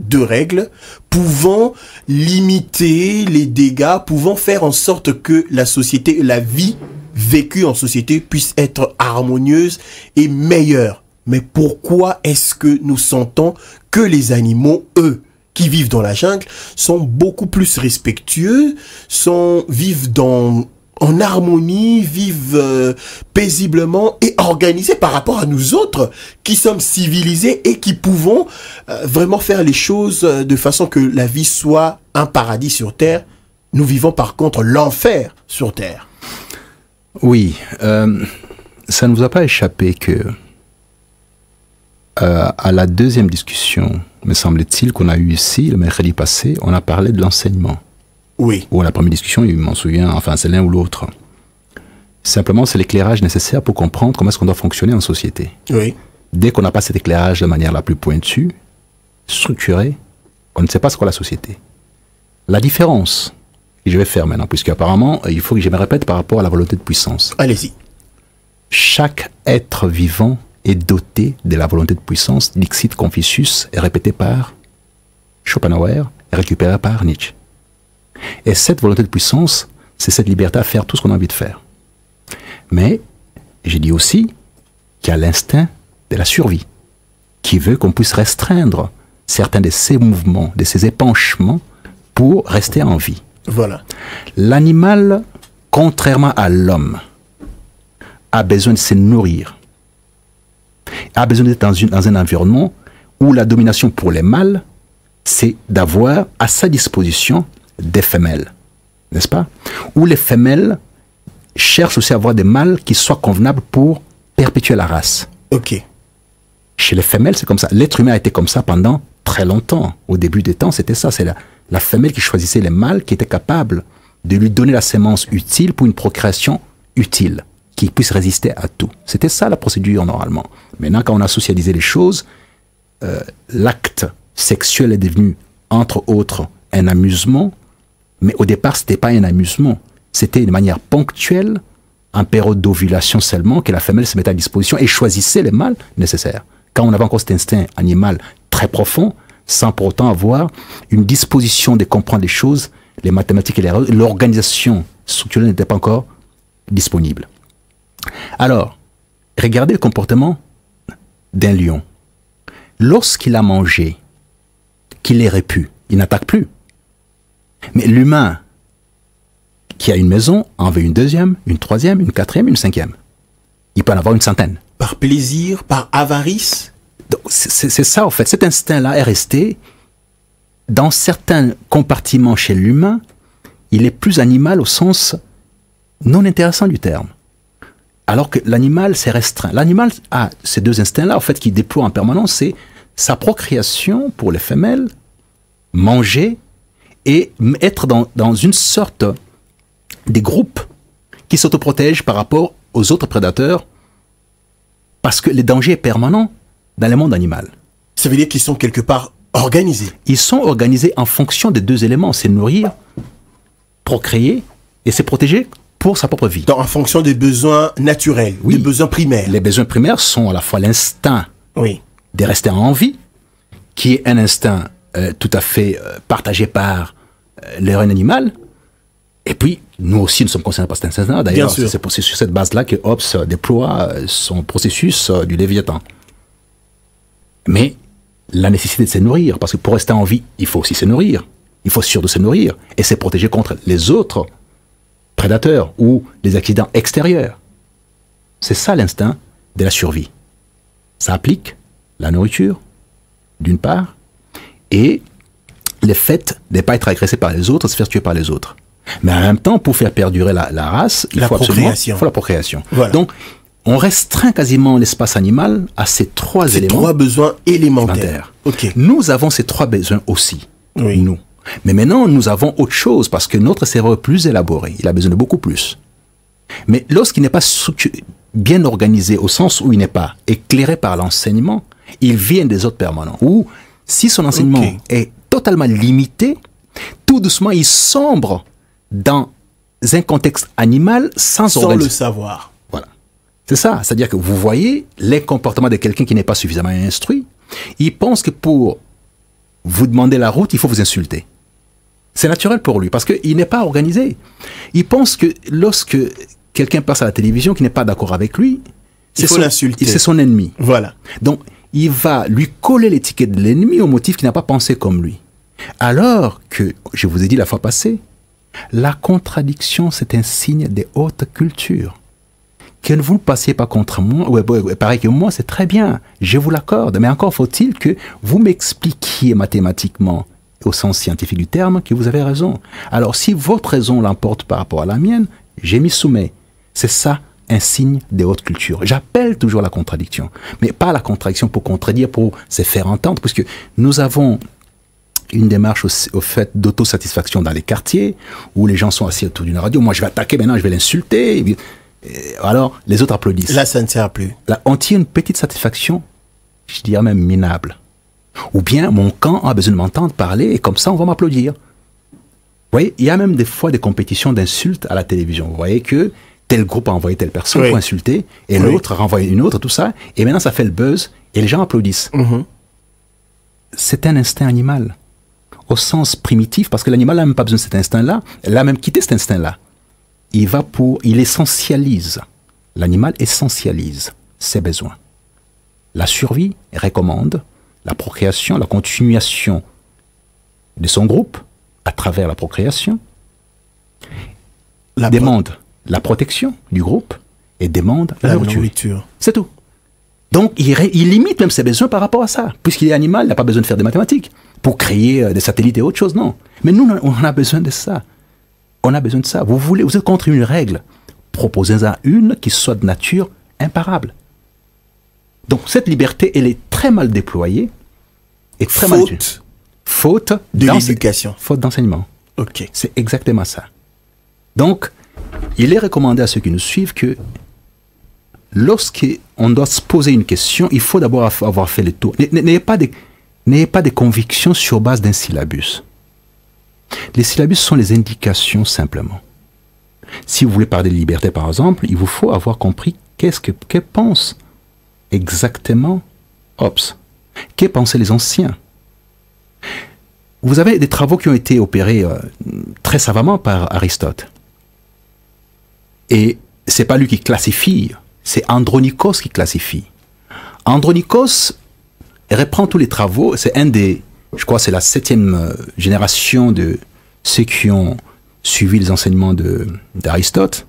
de règles pouvant limiter les dégâts, pouvant faire en sorte que la société, la vie vécue en société puisse être harmonieuse et meilleure. Mais pourquoi est-ce que nous sentons que les animaux, eux, qui vivent dans la jungle, sont beaucoup plus respectueux, vivent en harmonie, vivent paisiblement et organisés par rapport à nous autres, qui sommes civilisés et qui pouvons vraiment faire les choses de façon que la vie soit un paradis sur terre. Nous vivons par contre l'enfer sur terre. Oui, ça ne vous a pas échappé que à la deuxième discussion, me semble-t-il, qu'on a eue ici le mercredi passé, on a parlé de l'enseignement. Oui. Ou à la première discussion, je m'en souviens, enfin c'est l'un ou l'autre. Simplement, c'est l'éclairage nécessaire pour comprendre comment est-ce qu'on doit fonctionner en société. Oui. Dès qu'on n'a pas cet éclairage de manière la plus pointue, structurée, on ne sait pas ce qu'est la société. La différence que je vais faire maintenant, puisqu'apparemment, il faut que je me répète par rapport à la volonté de puissance. Allez-y. Chaque être vivant est doté de la volonté de puissance, dixit Confucius, est répété par Schopenhauer, et récupéré par Nietzsche. Et cette volonté de puissance, c'est cette liberté à faire tout ce qu'on a envie de faire. Mais, j'ai dit aussi qu'il y a l'instinct de la survie, qui veut qu'on puisse restreindre certains de ces mouvements, de ces épanchements, pour rester en vie. Voilà. L'animal, contrairement à l'homme, a besoin de se nourrir, a besoin d'être dans un environnement où la domination pour les mâles, c'est d'avoir à sa disposition des femelles, n'est-ce pas? Où les femelles cherchent aussi à avoir des mâles qui soient convenables pour perpétuer la race. Ok. Chez les femelles, c'est comme ça. L'être humain a été comme ça pendant très longtemps. Au début des temps, c'était ça. C'est la femelle qui choisissait les mâles qui étaient capables de lui donner la sémence utile pour une procréation utile, qui puisse résister à tout. C'était ça la procédure normalement. Maintenant, quand on a socialisé les choses, l'acte sexuel est devenu, entre autres, un amusement. Mais au départ, ce n'était pas un amusement. C'était de manière ponctuelle, en période d'ovulation seulement, que la femelle se mettait à disposition et choisissait les mâles nécessaires. Quand on avait encore cet instinct animal très profond, sans pour autant avoir une disposition de comprendre les choses, les mathématiques et l'organisation structurelle n'était pas encore disponible. Alors, regardez le comportement d'un lion. Lorsqu'il a mangé, qu'il est répu, il n'attaque plus. Mais l'humain qui a une maison en veut une deuxième, une troisième, une quatrième, une cinquième. Il peut en avoir une centaine. Par plaisir, par avarice. C'est ça en fait. Cet instinct-là est resté dans certains compartiments chez l'humain. Il est plus animal au sens non intéressant du terme. Alors que l'animal s'est restreint. L'animal a ces deux instincts-là en fait qui déploient en permanence. C'est sa procréation pour les femelles, manger et être dans une sorte des groupes qui s'autoprotègent par rapport aux autres prédateurs parce que le danger est permanent dans le monde animal. Ça veut dire qu'ils sont quelque part organisés. Ils sont organisés en fonction des deux éléments, c'est nourrir, procréer et se protéger pour sa propre vie. En fonction des besoins naturels, Oui. des besoins primaires. Les besoins primaires sont à la fois l'instinct Oui. de rester en vie, qui est un instinct tout à fait partagé par le règne animal. Et puis, nous aussi, nous sommes concernés par cet instinct. D'ailleurs, Bien sûr. c'est sur cette base-là que Hobbes déploie son processus du Léviathan. Mais la nécessité de se nourrir, parce que pour rester en vie, il faut aussi se nourrir. Il faut sûr de se nourrir et se protéger contre les autres prédateurs ou les accidents extérieurs. C'est ça l'instinct de la survie. Ça applique la nourriture, d'une part, et le fait de ne pas être agressé par les autres, de se faire tuer par les autres. Mais en même temps, pour faire perdurer la race, il faut absolument la procréation. Voilà. Donc, on restreint quasiment l'espace animal à ces trois éléments. Trois besoins élémentaires. Ok. Nous avons ces trois besoins aussi, Oui. nous. Mais maintenant, nous avons autre chose, parce que notre cerveau est plus élaboré. Il a besoin de beaucoup plus. Mais lorsqu'il n'est pas bien organisé, au sens où il n'est pas éclairé par l'enseignement, il vient des autres permanents. Ou, si son enseignement est totalement limité, tout doucement, il sombre dans un contexte animal sans le savoir. Voilà. C'est ça. C'est-à-dire que vous voyez les comportements de quelqu'un qui n'est pas suffisamment instruit. Il pense que pour vous demander la route, il faut vous insulter. C'est naturel pour lui, parce qu'il n'est pas organisé. Il pense que lorsque quelqu'un passe à la télévision qui n'est pas d'accord avec lui, il faut l'insulter. C'est son ennemi. Voilà. Donc, il va lui coller l'étiquette de l'ennemi au motif qu'il n'a pas pensé comme lui. Alors que, je vous ai dit la fois passée, la contradiction, c'est un signe des hautes cultures. Que vous ne passiez pas contre moi, pareil que moi, c'est très bien, je vous l'accorde. Mais encore faut-il que vous m'expliquiez mathématiquement, au sens scientifique du terme, que vous avez raison. Alors, si votre raison l'emporte par rapport à la mienne, je m'y soumets. C'est ça, un signe des hautes cultures. J'appelle toujours la contradiction, mais pas la contradiction pour contredire, pour se faire entendre, puisque nous avons une démarche au fait d'autosatisfaction dans les quartiers, où les gens sont assis autour d'une radio. Moi, je vais attaquer maintenant, je vais l'insulter. Et alors, les autres applaudissent. Là, ça ne sert plus. Là, on tire une petite satisfaction, je dirais même minable. Ou bien, mon camp a besoin de m'entendre parler, et comme ça, on va m'applaudir. Vous voyez, il y a même des fois des compétitions d'insultes à la télévision. Vous voyez que tel groupe a envoyé telle personne pour insulter, et l'autre a renvoyé une autre, tout ça, et maintenant ça fait le buzz, et les gens applaudissent. C'est un instinct animal, au sens primitif, parce que l'animal n'a même pas besoin de cet instinct-là, il a même quitté cet instinct-là. Il essentialise. L'animal essentialise ses besoins. La survie recommande la procréation, la continuation de son groupe à travers la procréation, demande la protection du groupe et demande la nourriture. C'est tout. Donc, il limite même ses besoins par rapport à ça. Puisqu'il est animal, il n'a pas besoin de faire des mathématiques pour créer des satellites et autre chose, non. Mais nous, on a besoin de ça. On a besoin de ça. Vous êtes contre une règle. Proposez-en une qui soit de nature imparable. Donc, cette liberté, elle est très mal déployée et très mal utilisée. Faute de l'éducation. Faute d'enseignement. Ok. C'est exactement ça. Donc, il est recommandé à ceux qui nous suivent que lorsqu'on doit se poser une question, il faut d'abord avoir fait le tour. N'ayez pas des convictions sur base d'un syllabus. Les syllabus sont les indications simplement. Si vous voulez parler de liberté, par exemple, il vous faut avoir compris que pense exactement Hobbes. Que pensaient les anciens. Vous avez des travaux qui ont été opérés très savamment par Aristote. Et c'est pas lui qui classifie, c'est Andronikos qui classifie. Andronikos reprend tous les travaux, c'est je crois c'est la 7e génération de ceux qui ont suivi les enseignements d'Aristote.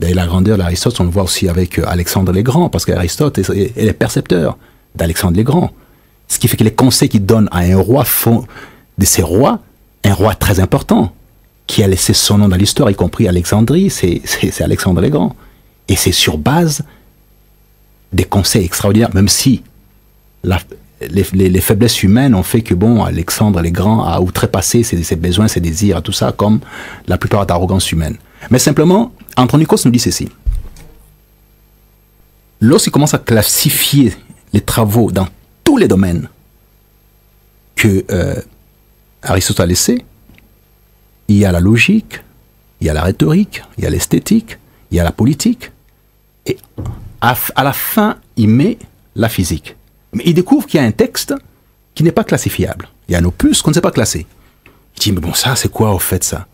D'ailleurs, la grandeur d'Aristote, on le voit aussi avec Alexandre le Grand, parce qu'Aristote est le percepteur d'Alexandre le Grand. Ce qui fait que les conseils qu'il donne à un roi font de ces rois un roi très important, qui a laissé son nom dans l'histoire, y compris Alexandrie, c'est Alexandre le Grand. Et c'est sur base des conseils extraordinaires, même si les faiblesses humaines ont fait que, bon, Alexandre le Grand a outrepassé ses besoins, ses désirs, tout ça, comme la plupart d'arrogance humaine. Mais simplement, Andronikos nous dit ceci. Lorsqu'il commence à classifier les travaux dans tous les domaines que Aristote a laissés, il y a la logique, il y a la rhétorique, il y a l'esthétique, il y a la politique. Et à la fin, il met la physique. Mais il découvre qu'il y a un texte qui n'est pas classifiable. Il y a un opus qu'on ne sait pas classer. Il dit, mais bon, ça, c'est quoi, au fait, ça?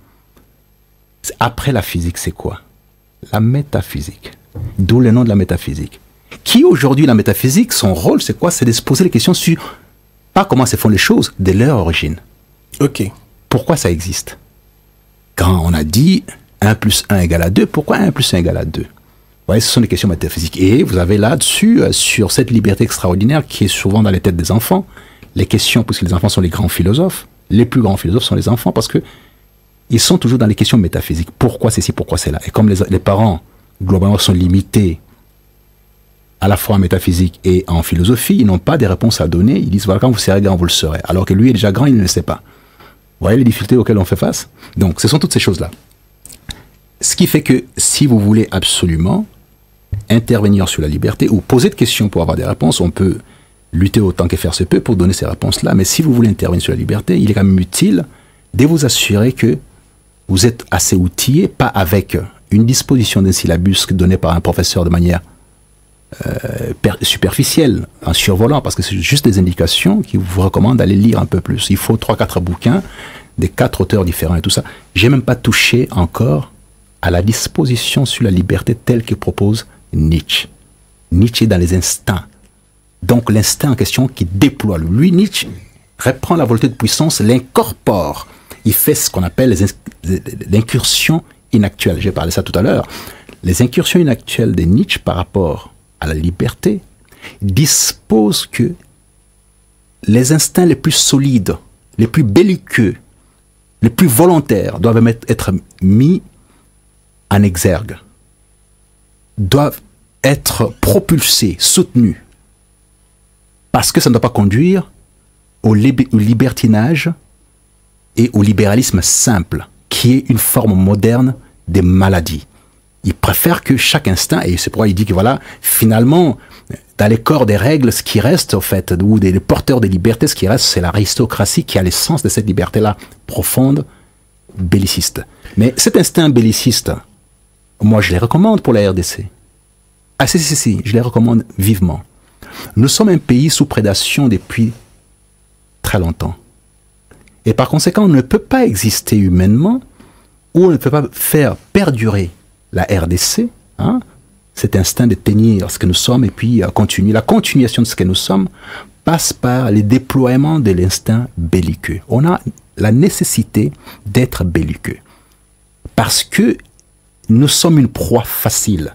Après la physique, c'est quoi? La métaphysique. D'où le nom de la métaphysique. Qui, aujourd'hui, la métaphysique, son rôle, c'est quoi? C'est de se poser les questions sur, pas comment se font les choses, de leur origine. Ok. Pourquoi ça existe? Quand on a dit 1 plus 1 égale à 2, pourquoi 1 plus 1 égale à 2? Vous voyez, ce sont des questions métaphysiques. Et vous avez là-dessus, sur cette liberté extraordinaire qui est souvent dans les têtes des enfants, les questions, puisque les enfants sont les grands philosophes, les plus grands philosophes sont les enfants, parce que ils sont toujours dans les questions métaphysiques. Pourquoi c'est ci, pourquoi c'est là? Et comme les parents, globalement, sont limités à la fois en métaphysique et en philosophie, ils n'ont pas des réponses à donner. Ils disent, voilà, quand vous serez grand, vous le saurez. Alors que lui est déjà grand, il ne le sait pas. Vous voyez les difficultés auxquelles on fait face? Donc, ce sont toutes ces choses-là. Ce qui fait que si vous voulez absolument intervenir sur la liberté ou poser de questions pour avoir des réponses, on peut lutter autant que faire se peut pour donner ces réponses-là. Mais si vous voulez intervenir sur la liberté, il est quand même utile de vous assurer que vous êtes assez outillé, pas avec une disposition d'un syllabus donné par un professeur de manière superficielle, en survolant, parce que c'est juste des indications qui vous recommandent d'aller lire un peu plus. Il faut 3-4 bouquins, des 4 auteurs différents et tout ça. J'ai même pas touché encore à la disposition sur la liberté telle que propose Nietzsche. Nietzsche est dans les instincts. Donc l'instinct en question qui déploie. Lui, Nietzsche, reprend la volonté de puissance, l'incorpore. Il fait ce qu'on appelle l'incursion inactuelle. J'ai parlé de ça tout à l'heure. Les incursions inactuelles de Nietzsche par rapport à la liberté disposent que les instincts les plus solides, les plus belliqueux, les plus volontaires doivent être mis en exergue, doivent être propulsés, soutenus, parce que ça ne doit pas conduire au libertinage et au libéralisme simple, qui est une forme moderne des maladies. Il préfère que chaque instinct, et c'est pourquoi il dit que voilà, finalement, dans les corps des règles, ce qui reste, au fait, ou des porteurs des libertés, ce qui reste, c'est l'aristocratie qui a l'essence de cette liberté-là, profonde, belliciste. Mais cet instinct belliciste, moi, je les recommande pour la RDC. Ah, si, je les recommande vivement. Nous sommes un pays sous prédation depuis très longtemps. Et par conséquent, on ne peut pas exister humainement, ou on ne peut pas faire perdurer la RDC, hein, cet instinct de tenir ce que nous sommes et puis continuer. La continuation de ce que nous sommes passe par les déploiements de l'instinct belliqueux. On a la nécessité d'être belliqueux. Parce que nous sommes une proie facile,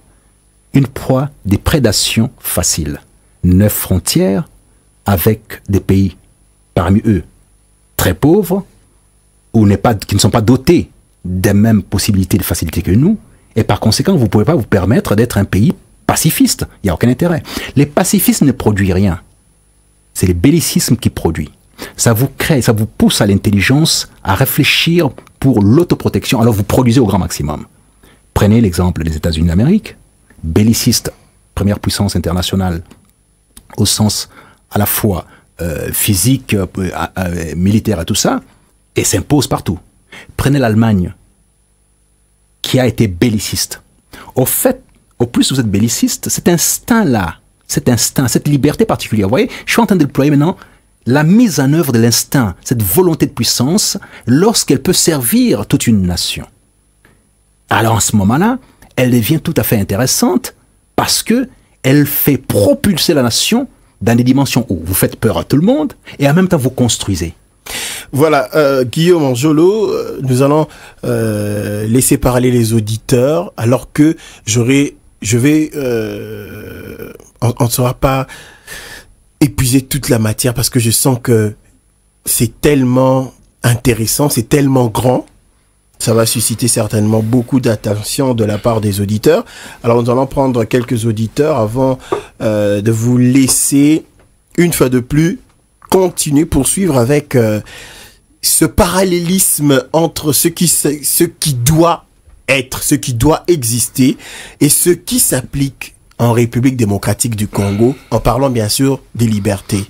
une proie des prédations faciles. 9 frontières avec des pays, parmi eux, très pauvres, ou qui ne sont pas dotés des mêmes possibilités de facilité que nous, et par conséquent, vous ne pouvez pas vous permettre d'être un pays pacifiste. Il n'y a aucun intérêt. Les pacifistes ne produisent rien. C'est le bellicisme qui produit. Ça vous crée, ça vous pousse à l'intelligence à réfléchir pour l'autoprotection. Alors vous produisez au grand maximum. Prenez l'exemple des États-Unis d'Amérique, belliciste, première puissance internationale, au sens à la fois physique, militaire et tout ça, et s'impose partout. Prenez l'Allemagne, qui a été belliciste. Au fait, au plus vous êtes belliciste, cet instinct-là, cette liberté particulière, vous voyez, je suis en train de déployer maintenant la mise en œuvre de l'instinct, cette volonté de puissance, lorsqu'elle peut servir toute une nation. Alors en ce moment-là, elle devient tout à fait intéressante parce que elle fait propulser la nation dans des dimensions où vous faites peur à tout le monde et en même temps vous construisez. Voilà, Guillaume Anjolo, nous allons laisser parler les auditeurs alors que on ne sera pas épuiser toute la matière parce que je sens que c'est tellement intéressant, c'est tellement grand. Ça va susciter certainement beaucoup d'attention de la part des auditeurs. Alors nous allons prendre quelques auditeurs avant de vous laisser une fois de plus continuer, poursuivre avec ce parallélisme entre ce qui doit être, ce qui doit exister et ce qui s'applique en République démocratique du Congo, en parlant bien sûr des libertés.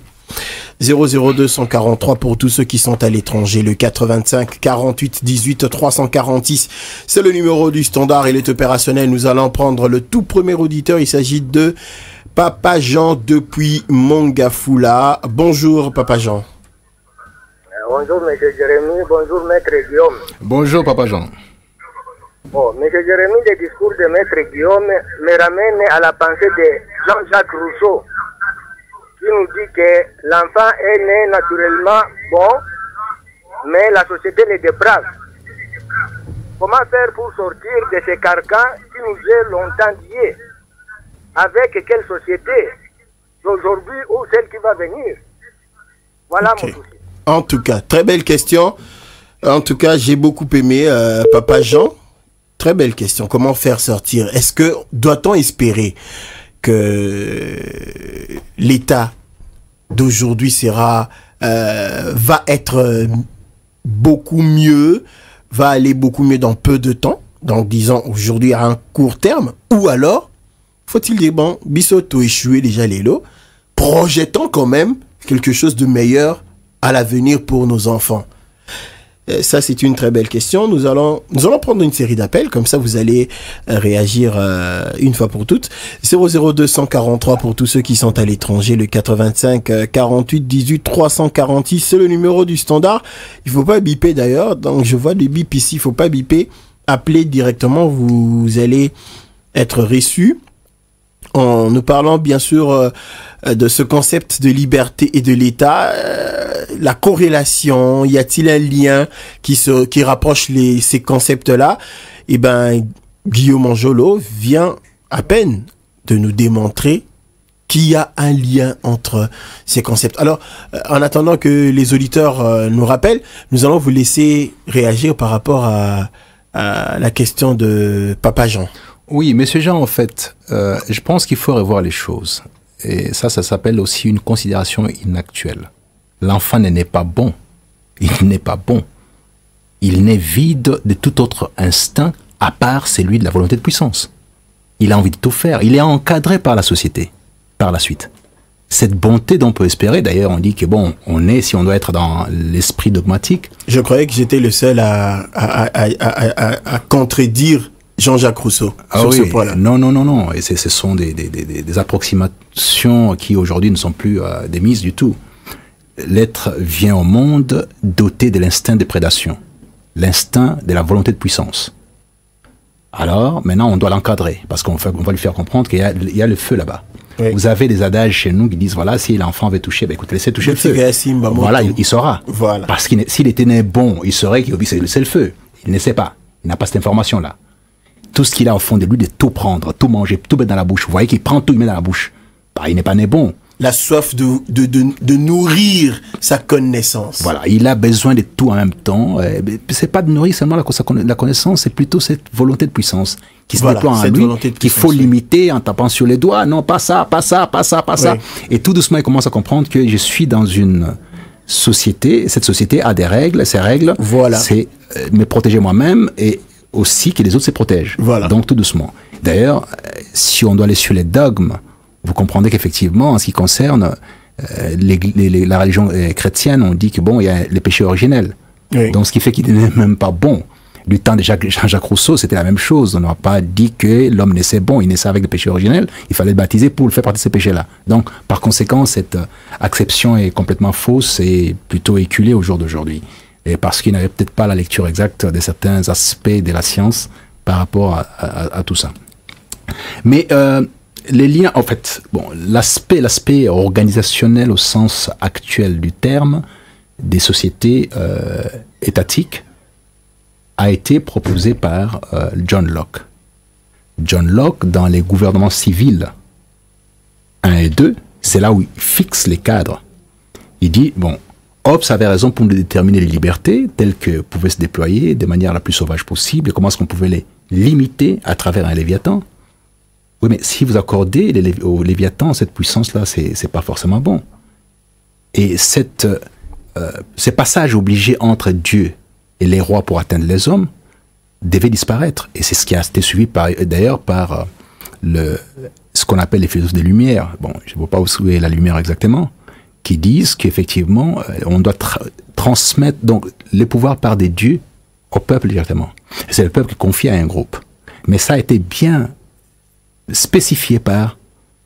00243 pour tous ceux qui sont à l'étranger, le 85 48 18 346. C'est le numéro du standard, il est opérationnel. Nous allons prendre le tout premier auditeur. Il s'agit de Papa Jean depuis Mongafula. Bonjour Papa Jean. Bonjour Monsieur Jérémy, bonjour Maître Guillaume. Bonjour Papa Jean. Bon, Monsieur Jérémy, le discours de Maître Guillaume me ramène à la pensée de Jean-Jacques Rousseau, qui nous dit que l'enfant est né naturellement bon, mais la société le déprave. Comment faire pour sortir de ces carcans qui nous est longtemps liés? Avec quelle société? D'aujourd'hui ou celle qui va venir? Voilà mon souci. En tout cas, très belle question. En tout cas, j'ai beaucoup aimé Papa Jean. Très belle question. Comment faire sortir? Est-ce que doit-on espérer que l'État d'aujourd'hui sera va être beaucoup mieux, va aller beaucoup mieux dans peu de temps, donc disons aujourd'hui à un court terme, ou alors faut-il dire bon, Bissoto échoué déjà les lots, projetons quand même quelque chose de meilleur à l'avenir pour nos enfants. Ça, c'est une très belle question. Nous allons prendre une série d'appels. Comme ça, vous allez réagir une fois pour toutes. 00243 pour tous ceux qui sont à l'étranger. Le 85 48 18 346. C'est le numéro du standard. Il faut pas biper d'ailleurs. Donc, je vois des bips ici. Il faut pas biper. Appelez directement. Vous allez être reçus. En nous parlant bien sûr de ce concept de liberté et de l'État, la corrélation, y a-t-il un lien qui rapproche ces concepts-là? Eh ben, Guillaume Angelot vient à peine de nous démontrer qu'il y a un lien entre ces concepts. Alors, en attendant que les auditeurs nous rappellent, nous allons vous laisser réagir par rapport à la question de Papa Jean. Oui, Monsieur Jean, en fait, je pense qu'il faut revoir les choses. Et ça s'appelle aussi une considération inactuelle. L'enfant n'est pas bon. Il n'est pas bon. Il n'est vide de tout autre instinct à part celui de la volonté de puissance. Il a envie de tout faire. Il est encadré par la société, par la suite. Cette bonté dont on peut espérer, d'ailleurs, on dit que bon, si on doit être dans l'esprit dogmatique. Je croyais que j'étais le seul à contredire Jean-Jacques Rousseau sur ce point-là. Non. Et ce sont des approximations qui aujourd'hui ne sont plus démises du tout. L'être vient au monde doté de l'instinct de prédation, l'instinct de la volonté de puissance. Alors, maintenant, on doit l'encadrer, parce qu'on va lui faire comprendre qu'il y a le feu là-bas. Oui. Vous avez des adages chez nous qui disent, voilà, si l'enfant veut toucher, ben écoutez, laissez toucher le feu. Voilà, il saura. Voilà. Parce qu'il s'il était né bon, il saurait qu'il c'est le feu. Il ne sait pas. Il n'a pas cette information-là. Tout ce qu'il a au fond de lui, de tout prendre, tout manger, tout mettre dans la bouche. Vous voyez qu'il prend tout, il met dans la bouche. Bah, il n'est pas né bon. La soif de nourrir sa connaissance. Voilà, il a besoin de tout en même temps. C'est pas de nourrir seulement la connaissance, c'est plutôt cette volonté de puissance qui se déploie en lui, qu'il faut limiter en tapant sur les doigts. Non, pas ça, pas ça, pas ça, pas ça. Et tout doucement, il commence à comprendre que je suis dans une société. Cette société a des règles. Ces règles, c'est me protéger moi-même et aussi que les autres se protègent. Voilà. Donc tout doucement. D'ailleurs, si on doit aller sur les dogmes, vous comprendrez qu'effectivement, en ce qui concerne la religion chrétienne, on dit que bon, il y a les péchés originels. Oui. Donc ce qui fait qu'il n'est même pas bon. Du temps de Jean-Jacques Rousseau, c'était la même chose. On n'a pas dit que l'homme naissait bon, il naissait avec des péchés originels. Il fallait le baptiser pour le faire partie de ces péchés-là. Donc, par conséquent, cette acception est complètement fausse et plutôt éculée au jour d'aujourd'hui. Et parce qu'il n'avait peut-être pas la lecture exacte de certains aspects de la science par rapport à tout ça. Mais les liens, en fait, bon, l'aspect organisationnel au sens actuel du terme des sociétés étatiques a été proposé par John Locke. John Locke, dans les gouvernements civils 1 et 2, c'est là où il fixe les cadres. Il dit, bon, Hobbes avait raison pour nous déterminer les libertés telles que pouvaient se déployer de manière la plus sauvage possible, et comment est-ce qu'on pouvait les limiter à travers un Léviathan. Oui, mais si vous accordez au Léviathan cette puissance-là, c'est pas forcément bon. Et ces passages obligés entre Dieu et les rois pour atteindre les hommes devaient disparaître. Et c'est ce qui a été suivi d'ailleurs par ce qu'on appelle les philosophes des Lumières. Bon, je ne vois pas où est la lumière exactement, qui disent qu'effectivement, on doit transmettre donc les pouvoirs par des dieux au peuple directement. C'est le peuple qui confie à un groupe. Mais ça a été bien spécifié par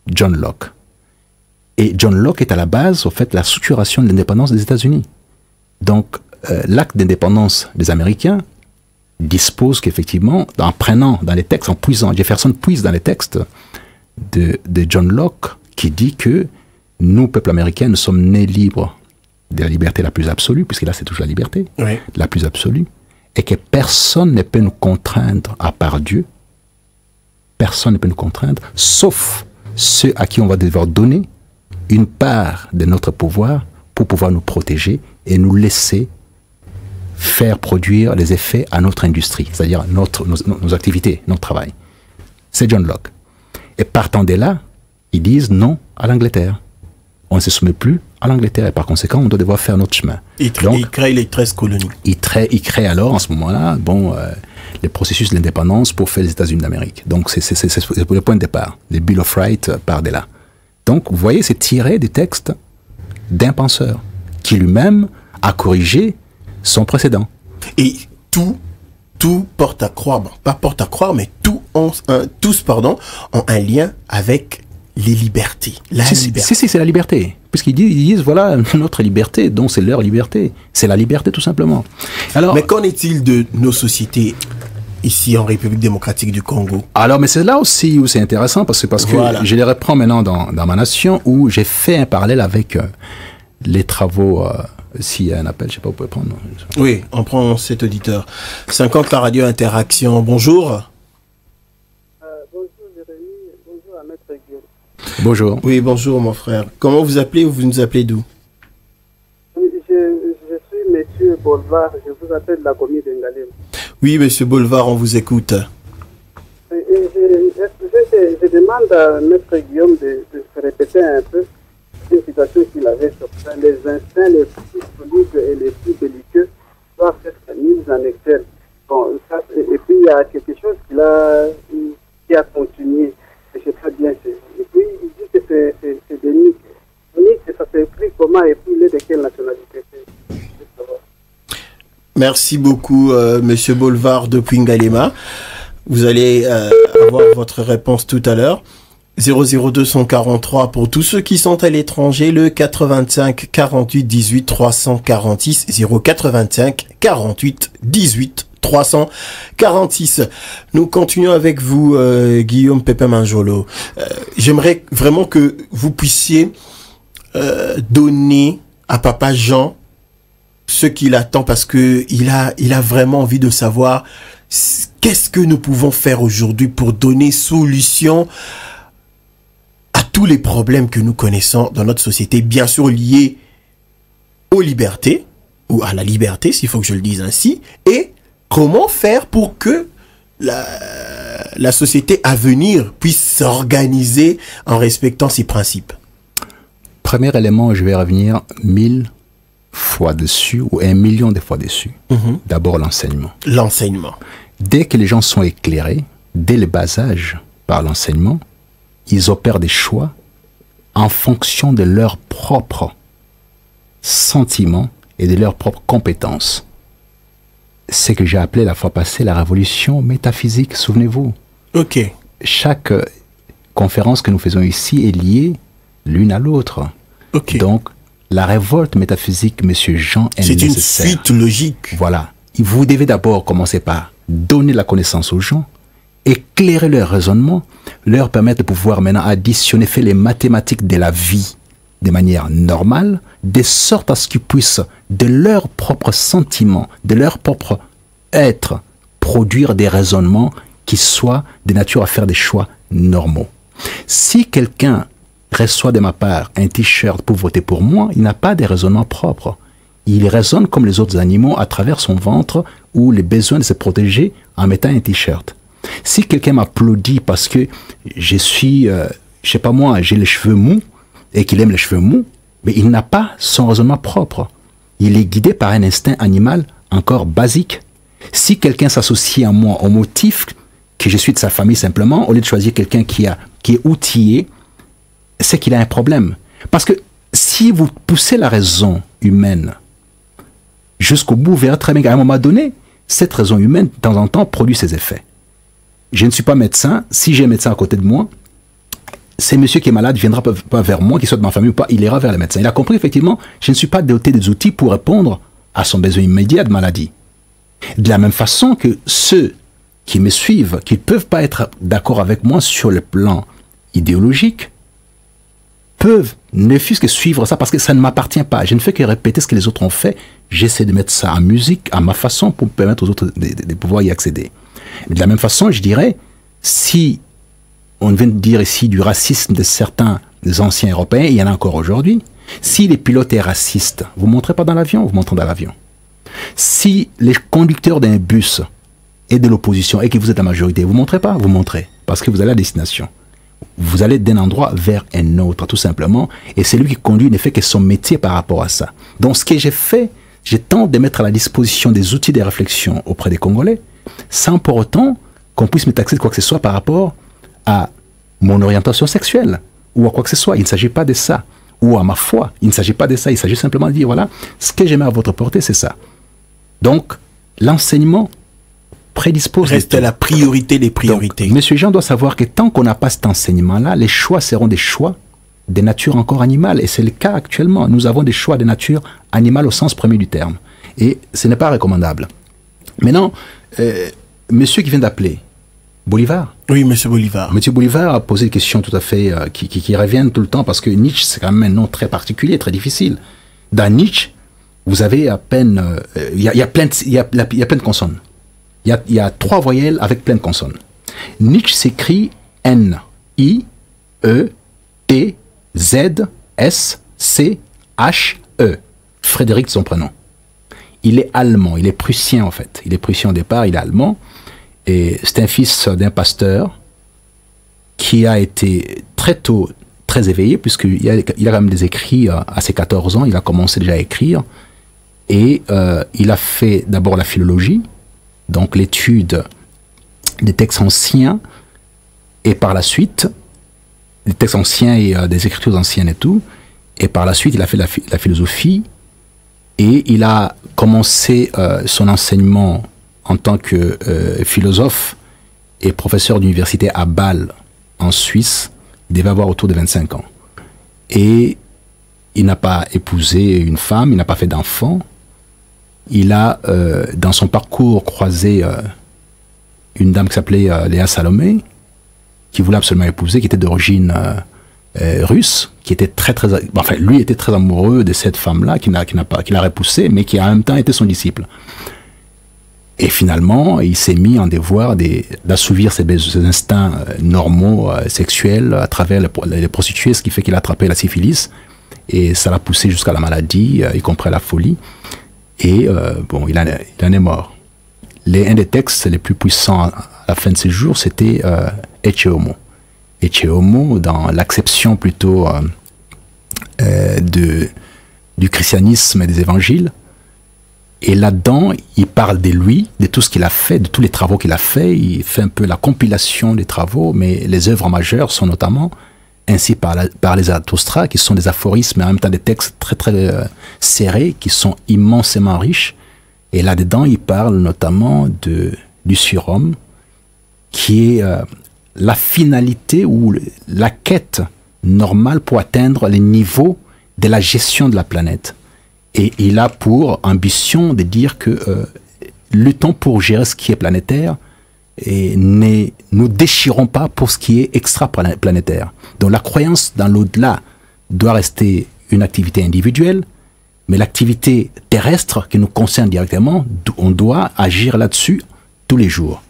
John Locke. Et John Locke est à la base, au fait, la structuration de l'indépendance des États-Unis. Donc, l'acte d'indépendance des Américains dispose qu'effectivement, en prenant dans les textes, en puisant, Jefferson puise dans les textes de John Locke, qui dit que nous, peuple américain, nous sommes nés libres de la liberté la plus absolue, puisque là, c'est toujours la liberté, oui, la plus absolue, et que personne ne peut nous contraindre à part Dieu. Personne ne peut nous contraindre, sauf ceux à qui on va devoir donner une part de notre pouvoir pour pouvoir nous protéger et nous laisser faire produire les effets à notre industrie, c'est-à-dire nos activités, notre travail. C'est John Locke. Et partant de là, ils disent non à l'Angleterre. On ne se soumet plus à l'Angleterre et par conséquent, on doit devoir faire notre chemin. Il crée les 13 colonies. Il crée alors, en ce moment-là, le processus de l'indépendance pour faire les États-Unis d'Amérique. Donc, c'est le point de départ. Le Bill of Rights part de là. Donc, vous voyez, c'est tiré du texte d'un penseur qui lui-même a corrigé son précédent. Et tout porte à croire, bon, pas porte à croire, mais tous ont un lien avec les libertés. Si, c'est la liberté. Puisqu'ils disent, voilà, notre liberté, donc c'est leur liberté. C'est la liberté, tout simplement. Alors, mais qu'en est-il de nos sociétés ici en République démocratique du Congo? Alors, mais c'est là aussi où c'est intéressant, parce que voilà, je les reprends maintenant dans ma nation, où j'ai fait un parallèle avec les travaux... S'il y a un appel, je ne sais pas, vous pouvez prendre. Oui, on prend cet auditeur. 50 la radio Interaction, bonjour. Bonjour Jérémy, bonjour à Maître Guillaume. Bonjour. Oui, bonjour mon frère. Comment vous appelez ou vous nous appelez d'où? Je suis Monsieur Bolvar, je vous appelle de la commune d'Engalem. Oui, Monsieur Bolvar, on vous écoute. Je demande à Maître Guillaume de se répéter un peu une situation qu'il avait sur ça. Les instincts les plus solides et les plus belliqueux doivent être mis en exergue. Bon, et puis il y a quelque chose qui a continué. Je ne sais pas bien. Et puis il dit que c'est des nids. Ça s'écrit comment et puis il est de quelle nationalité? Merci beaucoup, Monsieur Bolvar de Pingalema. Vous allez avoir votre réponse tout à l'heure. 00243 pour tous ceux qui sont à l'étranger, le 85 48 18 346 085 48 18 346. Nous continuons avec vous, Guillaume Pépin Manjolo. J'aimerais vraiment que vous puissiez donner à Papa Jean ce qu'il attend, parce que il a vraiment envie de savoir qu'est-ce que nous pouvons faire aujourd'hui pour donner solution à tous les problèmes que nous connaissons dans notre société, bien sûr liés aux libertés, ou à la liberté, s'il faut que je le dise ainsi, et comment faire pour que la société à venir puisse s'organiser en respectant ses principes. Premier élément, je vais revenir 1000 fois dessus, ou 1 million de fois dessus. D'abord, l'enseignement. L'enseignement. Dès que les gens sont éclairés, dès le bas âge, par l'enseignement, ils opèrent des choix en fonction de leurs propres sentiments et de leurs propres compétences. C'est que j'ai appelé la fois passée la révolution métaphysique, souvenez-vous. Ok. Chaque conférence que nous faisons ici est liée l'une à l'autre. Ok. Donc, la révolte métaphysique, Monsieur Jean, est nécessaire. C'est une suite logique. Voilà. Vous devez d'abord commencer par donner la connaissance aux gens, éclairer leur raisonnement, leur permettre de pouvoir maintenant additionner, faire les mathématiques de la vie de manière normale, de sorte à ce qu'ils puissent, de leurs propres sentiments, de leur propre être, produire des raisonnements qui soient de nature à faire des choix normaux. Si quelqu'un reçoit de ma part un t-shirt pour voter pour moi, il n'a pas de raisonnement propre. Il raisonne comme les autres animaux à travers son ventre ou les besoins de se protéger en mettant un t-shirt. Si quelqu'un m'applaudit parce que je suis, je sais pas moi, j'ai les cheveux mous et qu'il aime les cheveux mous, mais il n'a pas son raisonnement propre. Il est guidé par un instinct animal encore basique. Si quelqu'un s'associe à moi au motif que je suis de sa famille simplement, au lieu de choisir quelqu'un qui est outillé, c'est qu'il a un problème. Parce que si vous poussez la raison humaine jusqu'au bout, vous verrez très bien qu'à un moment donné, cette raison humaine, de temps en temps, produit ses effets. Je ne suis pas médecin. Si j'ai un médecin à côté de moi, c'est monsieur qui est malade, ne viendra pas vers moi, qu'il soit de ma famille ou pas, il ira vers le médecin. Il a compris, effectivement, je ne suis pas doté des outils pour répondre à son besoin immédiat de maladie. De la même façon que ceux qui me suivent, qui ne peuvent pas être d'accord avec moi sur le plan idéologique, peuvent ne fût-ce que suivre ça parce que ça ne m'appartient pas. Je ne fais que répéter ce que les autres ont fait. J'essaie de mettre ça en musique, à ma façon, pour permettre aux autres de pouvoir y accéder. Mais de la même façon, je dirais, si on vient de dire ici du racisme de certains des anciens Européens, il y en a encore aujourd'hui, si les pilotes sont racistes, vous ne montrez pas dans l'avion, vous montrez dans l'avion. Si les conducteurs d'un bus est de l'opposition et que vous êtes la majorité, vous ne montrez pas, vous montrez, parce que vous allez à destination. Vous allez d'un endroit vers un autre, tout simplement, et c'est lui qui conduit ne fait que son métier par rapport à ça. Donc ce que j'ai fait, j'ai tenté de mettre à la disposition des outils de réflexion auprès des Congolais, sans pour autant qu'on puisse me taxer de quoi que ce soit par rapport à mon orientation sexuelle, ou à quoi que ce soit. Il ne s'agit pas de ça. Ou à ma foi, il ne s'agit pas de ça. Il s'agit simplement de dire, voilà, ce que j'ai mis à votre portée, c'est ça. Donc, l'enseignement prédispose... Reste la priorité des priorités. Donc, monsieur Jean doit savoir que tant qu'on n'a pas cet enseignement-là, les choix seront des choix de nature encore animale. Et c'est le cas actuellement. Nous avons des choix de nature animale au sens premier du terme. Et ce n'est pas recommandable. Maintenant, monsieur qui vient d'appeler, Bolivar. Oui, monsieur Bolivar. Monsieur Bolivar a posé des questions tout à fait qui reviennent tout le temps parce que Nietzsche, c'est quand même un nom très particulier, très difficile. Dans Nietzsche, vous avez à peine... Il y a plein de consonnes. Il y a 3 voyelles avec plein de consonnes. Nietzsche s'écrit N, I, E, T, Z, S, C, H, E. Frédéric, son prénom. Il est allemand, il est prussien en fait. Il est prussien au départ, il est allemand. Et c'est un fils d'un pasteur qui a été très tôt très éveillé, puisqu'il a quand même des écrits à ses 14 ans, il a commencé déjà à écrire. Et il a fait d'abord la philologie, donc l'étude des textes anciens, et par la suite, des textes anciens et des écritures anciennes et tout, et par la suite il a fait la philosophie, et il a commencé son enseignement en tant que philosophe et professeur d'université à Bâle, en Suisse. Il devait avoir autour de 25 ans. Et il n'a pas épousé une femme, il n'a pas fait d'enfant. Il a, dans son parcours, croisé une dame qui s'appelait Léa Salomé, qui voulait absolument épouser, qui était d'origine russe, qui était enfin, lui était très amoureux de cette femme-là, qui l'a repoussée, mais qui en même temps était son disciple. Et finalement, il s'est mis en devoir d'assouvir ses instincts normaux, sexuels, à travers les prostituées, ce qui fait qu'il a attrapé la syphilis, et ça l'a poussé jusqu'à la maladie, y compris la folie. Et bon, il en est mort. Un des textes les plus puissants à la fin de ses jours, c'était Ecce Homo. Ecce Homo, dans l'acception plutôt du christianisme et des évangiles. Et là-dedans, il parle de lui, de tout ce qu'il a fait, de tous les travaux qu'il a fait. Il fait un peu la compilation des travaux, mais les œuvres majeures sont notamment ainsi par les Zarathustra, qui sont des aphorismes, mais en même temps des textes très très serrés, qui sont immensément riches. Et là-dedans, il parle notamment du surhomme, qui est la finalité ou la quête normale pour atteindre les niveaux de la gestion de la planète. Et il a pour ambition de dire que luttons pour gérer ce qui est planétaire et ne nous déchirons pas pour ce qui est extraplanétaire. Donc la croyance dans l'au-delà doit rester une activité individuelle, mais l'activité terrestre qui nous concerne directement, on doit agir là-dessus tous les jours.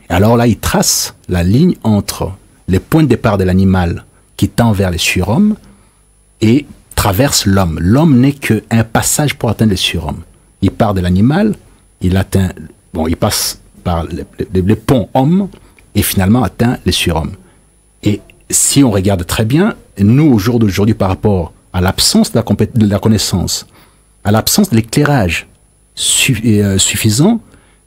Et alors là, il trace la ligne entre les points de départ de l'animal qui tend vers les surhommes et traverse l'homme. L'homme n'est qu'un passage pour atteindre le surhomme. Il part de l'animal, il passe par les ponts hommes et finalement atteint les surhommes. Et si on regarde très bien, nous, au jour d'aujourd'hui, par rapport à l'absence de la connaissance, à l'absence de l'éclairage suffisant,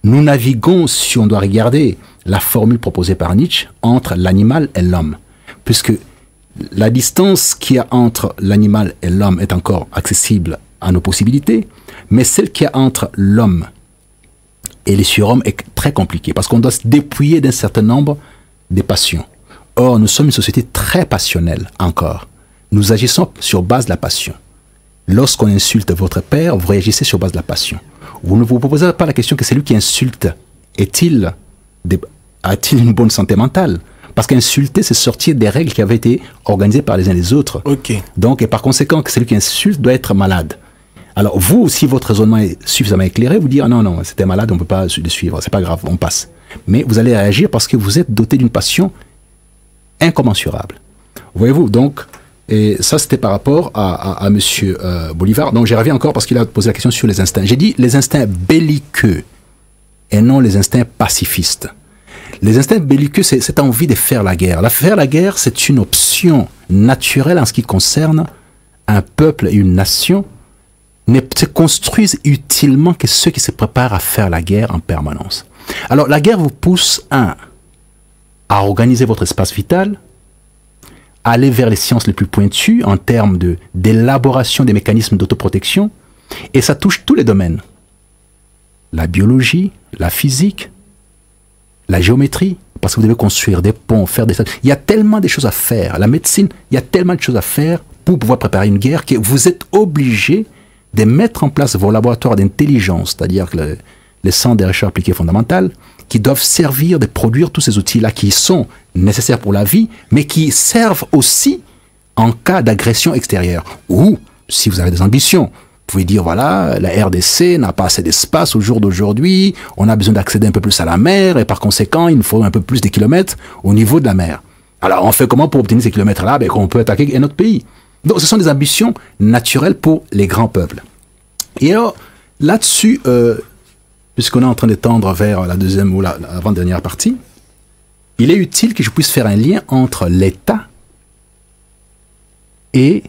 nous naviguons, si on doit regarder la formule proposée par Nietzsche, entre l'animal et l'homme. Puisque La distance qu'il y a entre l'animal et l'homme est encore accessible à nos possibilités, mais celle qu'il y a entre l'homme et les surhommes est très compliquée, parce qu'on doit se dépouiller d'un certain nombre des passions. Or, nous sommes une société très passionnelle encore. Nous agissons sur base de la passion. Lorsqu'on insulte votre père, vous réagissez sur base de la passion. Vous ne vous posez pas la question que celui qui insulte a-t-il une bonne santé mentale? Parce qu'insulter, c'est sortir des règles qui avaient été organisées par les uns et les autres. Ok. Donc, et par conséquent, celui qui insulte doit être malade. Alors, vous, si votre raisonnement est suffisamment éclairé, vous dire, non, non, c'était malade, on ne peut pas le suivre, c'est pas grave, on passe. Mais vous allez réagir parce que vous êtes doté d'une passion incommensurable. Voyez-vous, donc, et ça, c'était par rapport à M. Bolivar. Donc, j'y reviens encore parce qu'il a posé la question sur les instincts. J'ai dit les instincts belliqueux et non les instincts pacifistes. Les instincts belliqueux, c'est cette envie de faire la guerre. Faire la guerre, c'est une option naturelle en ce qui concerne un peuple et une nation. Ne se construisent utilement que ceux qui se préparent à faire la guerre en permanence. Alors, la guerre vous pousse, à organiser votre espace vital, à aller vers les sciences les plus pointues en termes d'élaboration des mécanismes d'autoprotection, et ça touche tous les domaines. La biologie, la physique, la géométrie, parce que vous devez construire des ponts, faire des... Il y a tellement de choses à faire. La médecine, il y a tellement de choses à faire pour pouvoir préparer une guerre que vous êtes obligé de mettre en place vos laboratoires d'intelligence, c'est-à-dire les centres de recherche appliquée fondamentale, qui doivent servir de produire tous ces outils-là qui sont nécessaires pour la vie, mais qui servent aussi en cas d'agression extérieure. Ou, si vous avez des ambitions, vous pouvez dire, voilà, la RDC n'a pas assez d'espace au jour d'aujourd'hui, on a besoin d'accéder un peu plus à la mer, et par conséquent, il nous faut un peu plus de kilomètres au niveau de la mer. Alors, on fait comment pour obtenir ces kilomètres-là? On peut attaquer un autre pays. Donc, ce sont des ambitions naturelles pour les grands peuples. Et alors, là-dessus, puisqu'on est en train de tendre vers la deuxième ou l'avant-dernière partie, il est utile que je puisse faire un lien entre l'État et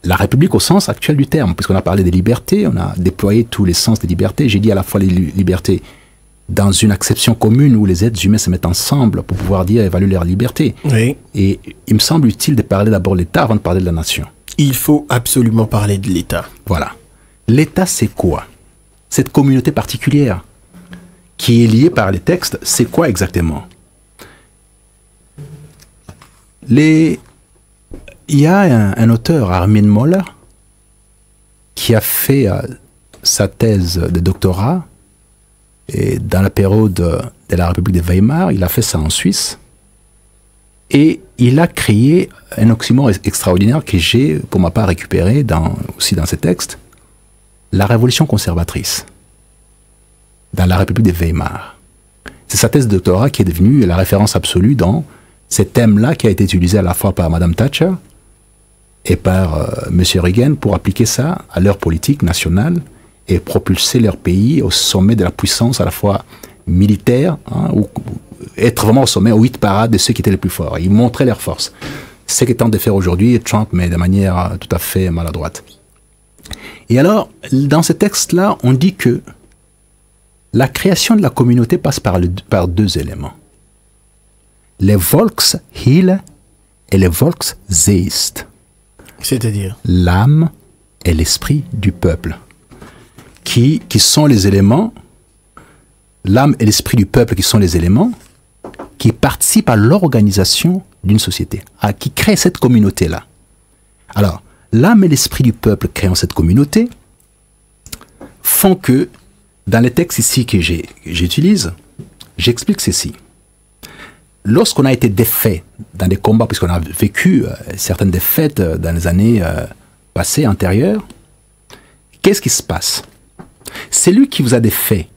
la République au sens actuel du terme, puisqu'on a parlé des libertés, on a déployé tous les sens des libertés. J'ai dit à la fois les libertés dans une acception commune où les êtres humains se mettent ensemble pour pouvoir dire et évaluer leur liberté. Oui. Et il me semble utile de parler d'abord de l'État avant de parler de la nation. Il faut absolument parler de l'État. Voilà. L'État, c'est quoi? Cette communauté particulière qui est liée par les textes, c'est quoi exactement? Il y a un auteur, Armin Moller, qui a fait sa thèse de doctorat et dans la période de la République de Weimar. Il a fait ça en Suisse. Et il a créé un oxymore extraordinaire que j'ai, pour ma part, récupéré aussi dans ses textes. La révolution conservatrice dans la République de Weimar. C'est sa thèse de doctorat qui est devenue la référence absolue dans ces thèmes-là, qui a été utilisé à la fois par Mme Thatcher et par M. Reagan pour appliquer ça à leur politique nationale et propulser leur pays au sommet de la puissance à la fois militaire, ou être vraiment au sommet, au hit parade de ceux qui étaient les plus forts. Ils montraient leur force. C'est ce qu'ils tentent de faire aujourd'hui, Trump, mais de manière tout à fait maladroite. Et alors, dans ce texte-là, on dit que la création de la communauté passe par deux éléments. Les Volksheil et les Volksgeist. C'est-à-dire l'âme et l'esprit du peuple. Qui sont les éléments, l'âme et l'esprit du peuple qui sont les éléments qui participent à l'organisation d'une société, qui créent cette communauté-là. Alors, l'âme et l'esprit du peuple créant cette communauté font que, dans les textes ici que j'utilise, j'explique ceci. Lorsqu'on a été défait dans des combats, puisqu'on a vécu certaines défaites dans les années passées, antérieures, qu'est-ce qui se passe? C'est lui qui vous a défait,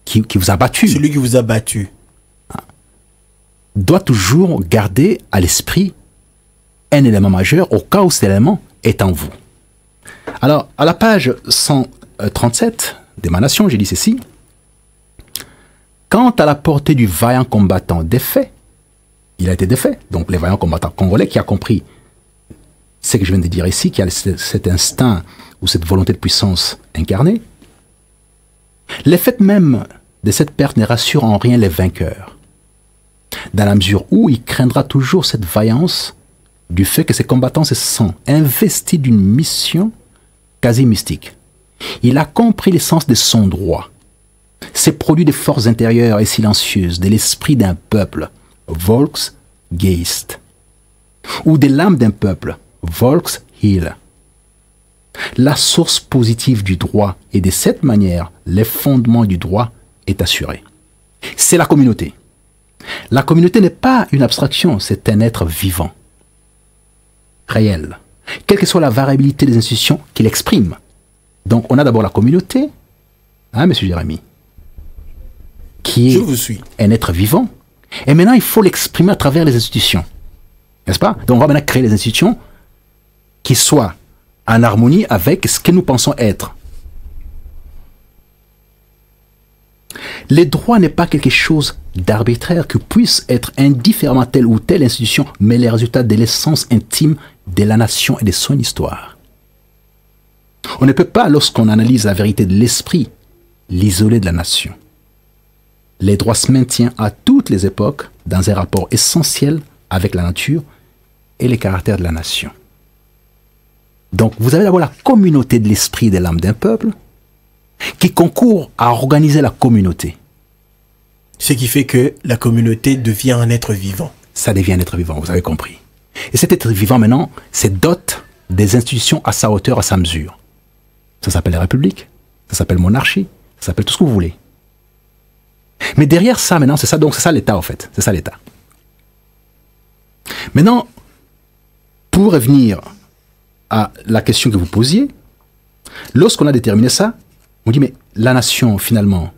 qui vous a battu. Celui qui vous a battu. Doit toujours garder à l'esprit un élément majeur au cas où cet élément est en vous. Alors, à la page 137 d'Émanation, j'ai dit ceci. Quant à la portée du vaillant combattant défait, il a été défait. Donc, les vaillants combattants congolais qui a compris ce que je viens de dire ici, qui a cet instinct ou cette volonté de puissance incarnée. L'effet même de cette perte ne rassure en rien les vainqueurs. dans la mesure où il craindra toujours cette vaillance du fait que ses combattants se sentent investis d'une mission quasi mystique. Il a compris l'essence de son droit. C'est produit des forces intérieures et silencieuses de l'esprit d'un peuple, Volksgeist, ou de l'âme d'un peuple, Volkswille. La source positive du droit et de cette manière, les fondements du droit est assuré. C'est la communauté. La communauté n'est pas une abstraction, c'est un être vivant, réel, quelle que soit la variabilité des institutions qu'il exprime. Donc on a d'abord la communauté, hein, monsieur Jérémy, qui est un être vivant. Et maintenant, il faut l'exprimer à travers les institutions. N'est-ce pas? Donc on va maintenant créer les institutions qui soient en harmonie avec ce que nous pensons être. Les droits n'est pas quelque chose d'arbitraire qui puisse être indifféremment telle ou telle institution, mais les résultats de l'essence intime de la nation et de son histoire. On ne peut pas, lorsqu'on analyse la vérité de l'esprit, l'isoler de la nation. Les droits se maintiennent à toutes les époques dans un rapport essentiel avec la nature et les caractères de la nation. Donc, vous avez d'abord la communauté de l'esprit et de l'âme d'un peuple qui concourt à organiser la communauté. Ce qui fait que la communauté devient un être vivant. Ça devient un être vivant, vous avez compris. Et cet être vivant, maintenant, c'est dote des institutions à sa hauteur, à sa mesure. Ça s'appelle la République, ça s'appelle monarchie, ça s'appelle tout ce que vous voulez. Mais derrière ça, maintenant, c'est ça, donc c'est ça l'État, en fait. C'est ça l'État. Maintenant, pour revenir à la question que vous posiez, lorsqu'on a déterminé ça, on dit, mais la nation, finalement,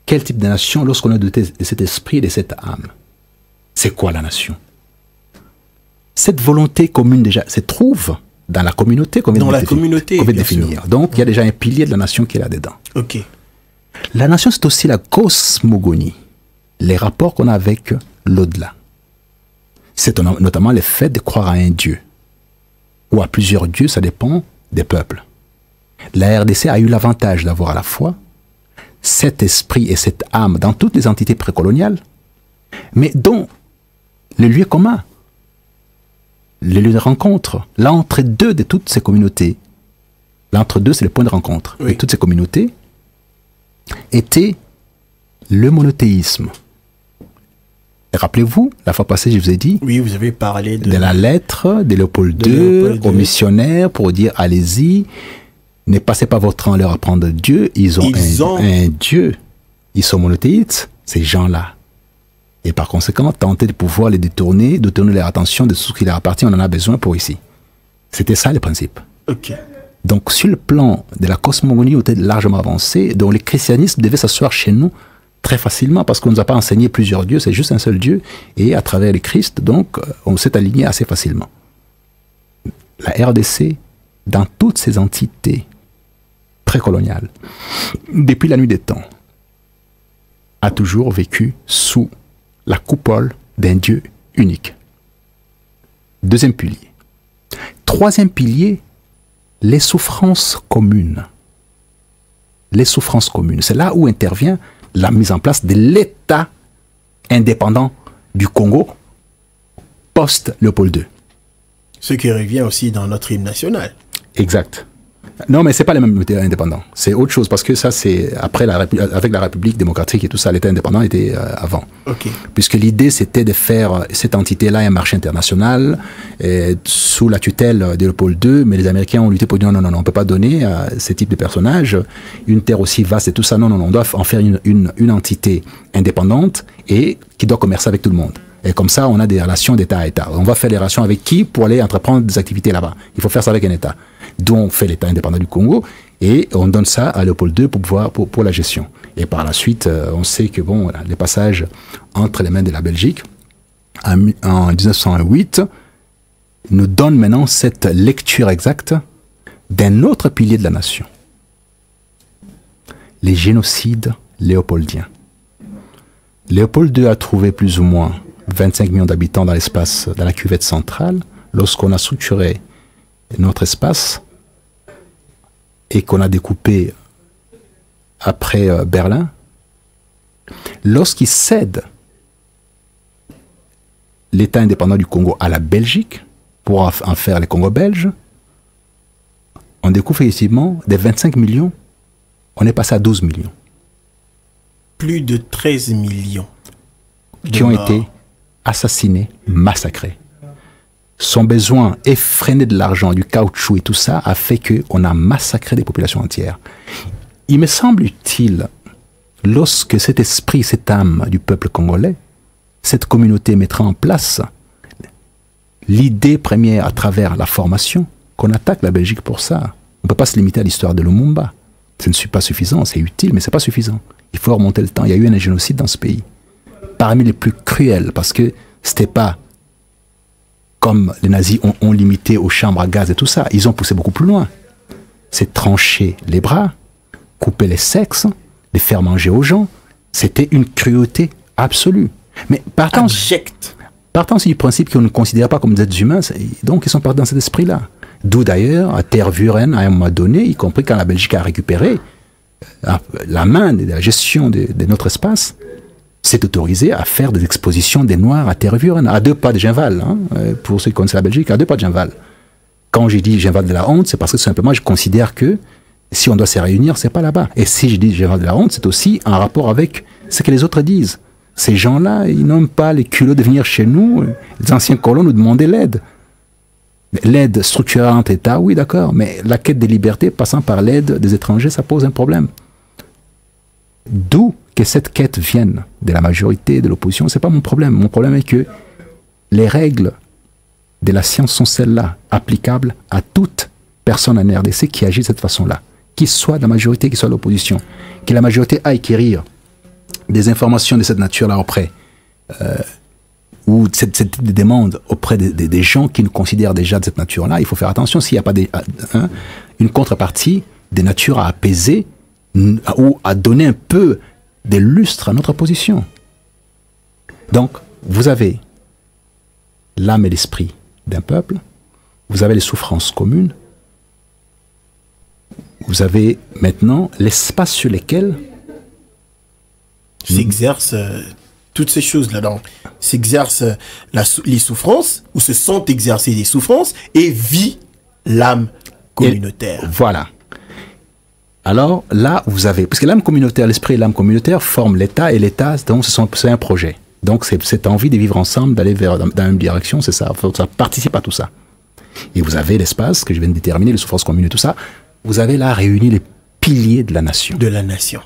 quel type de nation, lorsqu'on a doté de cet esprit et de cette âme? C'est quoi la nation? Cette volonté commune, déjà, se trouve dans la communauté qu'on vient de définir. Donc, il y a déjà un pilier de la nation qui est là-dedans. Ok. La nation, c'est aussi la cosmogonie, les rapports qu'on a avec l'au-delà. C'est notamment le fait de croire à un Dieu, ou à plusieurs dieux, ça dépend des peuples. La RDC a eu l'avantage d'avoir à la fois cet esprit et cette âme dans toutes les entités précoloniales, mais dont le lieu commun, le lieu de rencontre, l'entre-deux de toutes ces communautés, l'entre-deux, c'est le point de rencontre de toutes ces communautés, était le monothéisme. Rappelez-vous, la fois passée, je vous ai dit, oui, vous avez parlé de la lettre de Léopold II aux missionnaires pour dire, allez-y, ne passez pas votre temps à leur apprendre Dieu, ils ont un Dieu, ils sont monothéistes, ces gens-là. Et par conséquent, tenter de pouvoir les détourner leur attention de ce qui leur appartient, on en a besoin pour ici. C'était ça le principe. Ok. Donc sur le plan de la cosmogonie, on était largement avancé, donc le christianisme devait s'asseoir chez nous très facilement parce qu'on ne nous a pas enseigné plusieurs dieux, c'est juste un seul Dieu, et à travers le Christ, donc on s'est aligné assez facilement. La RDC, dans toutes ses entités précoloniales, depuis la nuit des temps, a toujours vécu sous la coupole d'un Dieu unique. Deuxième pilier. Troisième pilier, les souffrances communes. Les souffrances communes. C'est là où intervient la mise en place de l'État indépendant du Congo post-Léopold II. Ce qui revient aussi dans notre hymne national. Exact. Non, mais c'est pas les mêmes États indépendants. C'est autre chose, parce que ça, c'est après avec la République démocratique et tout ça, l'État indépendant était avant. Okay. Puisque l'idée, c'était de faire cette entité-là un marché international sous la tutelle de Léopold II, mais les Américains ont lutté pour dire non, on peut pas donner à ce type de personnages une terre aussi vaste et tout ça. Non, on doit en faire une entité indépendante et qui doit commercer avec tout le monde. Et comme ça, on a des relations d'État à État. On va faire les relations avec qui pour aller entreprendre des activités là-bas? Il faut faire ça avec un État. D'où on fait l'État indépendant du Congo et on donne ça à Léopold II pour la gestion. Et par la suite, on sait que bon, voilà, les passages entre les mains de la Belgique en 1908 nous donnent maintenant cette lecture exacte d'un autre pilier de la nation. Les génocides léopoldiens. Léopold II a trouvé plus ou moins 25 millions d'habitants dans l'espace, dans la cuvette centrale. Lorsqu'on a structuré notre espace et qu'on a découpé après Berlin, lorsqu'il cède l'État indépendant du Congo à la Belgique, pour en faire les Congo belges, on découvre effectivement des 25 millions, on est passé à 12 millions. Plus de 13 millions. Qui ont été assassinés, massacrés. Son besoin effréné de l'argent, du caoutchouc et tout ça a fait qu'on a massacré des populations entières. Il me semble utile, lorsque cet esprit, cette âme du peuple congolais, cette communauté mettra en place l'idée première à travers la formation, qu'on attaque la Belgique pour ça. On ne peut pas se limiter à l'histoire de Lumumba. Ce n'est pas suffisant, c'est utile, mais ce n'est pas suffisant. Il faut remonter le temps. Il y a eu un génocide dans ce pays. Parmi les plus cruels, parce que ce n'était pas comme les nazis ont limité aux chambres à gaz et tout ça. Ils ont poussé beaucoup plus loin. C'est trancher les bras, couper les sexes, les faire manger aux gens. C'était une cruauté absolue. Mais partant aussi du principe qu'on ne considère pas comme des êtres humains, donc ils sont partis dans cet esprit-là. D'où d'ailleurs, à Tervuren, à un moment donné, y compris quand la Belgique a récupéré la main de la gestion de notre espace, s'est autorisé à faire des expositions des Noirs à Tervuren, à 2 pas de Genval, hein, pour ceux qui connaissent la Belgique, à 2 pas de Genval. Quand j'ai dit Genval de la honte, c'est parce que tout simplement je considère que si on doit se réunir, c'est pas là-bas. Et si je dis Genval de la honte, c'est aussi en rapport avec ce que les autres disent. Ces gens-là, ils n'ont pas les culots de venir chez nous. Les anciens colons nous demandaient l'aide. L'aide structurante État, oui, d'accord, mais la quête des libertés passant par l'aide des étrangers, ça pose un problème. D'où que cette quête vienne de la majorité, de l'opposition, c'est pas mon problème. Mon problème est que les règles de la science sont celles-là, applicables à toute personne en RDC qui agit de cette façon-là. Qu'il soit de la majorité, qu'il soit de l'opposition. Que la majorité aille acquérir des informations de cette nature-là auprès, ou cette demande auprès des gens qui nous considèrent déjà de cette nature-là. Il faut faire attention s'il n'y a pas une contrepartie de nature à apaiser ou à donner un peu de lustre à notre position. Donc, vous avez l'âme et l'esprit d'un peuple, vous avez les souffrances communes, vous avez maintenant l'espace sur lequel s'exercent toutes ces choses-là. Donc, s'exercent les souffrances, ou se sont exercées les souffrances, et vit l'âme communautaire. Et voilà. Alors là, vous avez... Parce que l'âme communautaire, l'esprit et l'âme communautaire forment l'État, et l'État, donc, c'est un projet. Donc, c'est cette envie de vivre ensemble, d'aller dans la même direction, c'est ça. Ça participe à tout ça. Et vous avez l'espace que je viens de déterminer, les souffrances communes et tout ça. Vous avez là réuni les piliers de la nation. De la nation.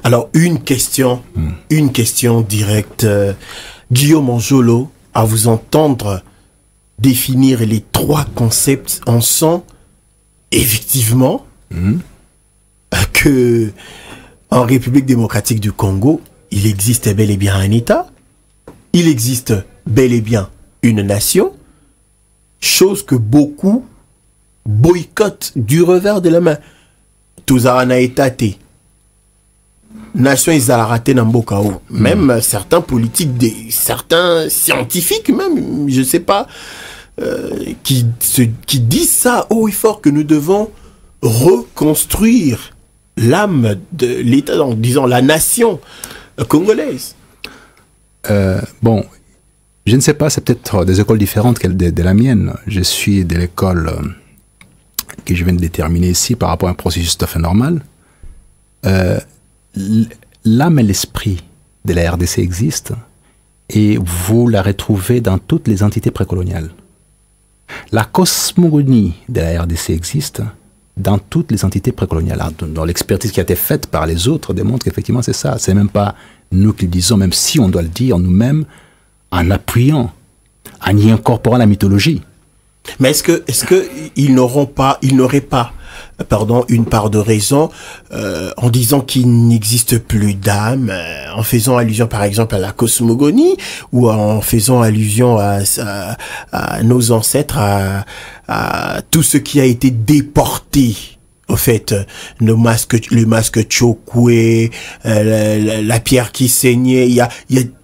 Alors, une question directe. Guillaume Anjolo, à vous entendre définir les 3 concepts, on sent effectivement que en République démocratique du Congo, il existe bel et bien un État, il existe bel et bien une nation, chose que beaucoup boycottent du revers de la main. Tozarana étaté. Nation Izarate Nambokao. Même certains politiques, certains scientifiques même, je ne sais pas, qui disent ça haut et fort, que nous devons reconstruire l'âme de l'État, donc disons la nation congolaise. Bon, je ne sais pas, c'est peut-être des écoles différentes de la mienne. Je suis de l'école que je viens de déterminer ici par rapport à un processus tout à fait normal. L'âme et l'esprit de la RDC existent et vous la retrouvez dans toutes les entités précoloniales. La cosmogonie de la RDC existe dans toutes les entités précoloniales. Dans l'expertise qui a été faite par les autres démontre qu'effectivement c'est ça. C'est même pas nous qui le disons, même si on doit le dire nous-mêmes en appuyant, en y incorporant la mythologie. Mais est-ce que ils n'auraient pas une part de raison en disant qu'il n'existe plus d'âme, en faisant allusion par exemple à la cosmogonie, ou en faisant allusion à nos ancêtres, à tout ce qui a été déporté, au fait, le masque Chokwe, la pierre qui saignait, il y a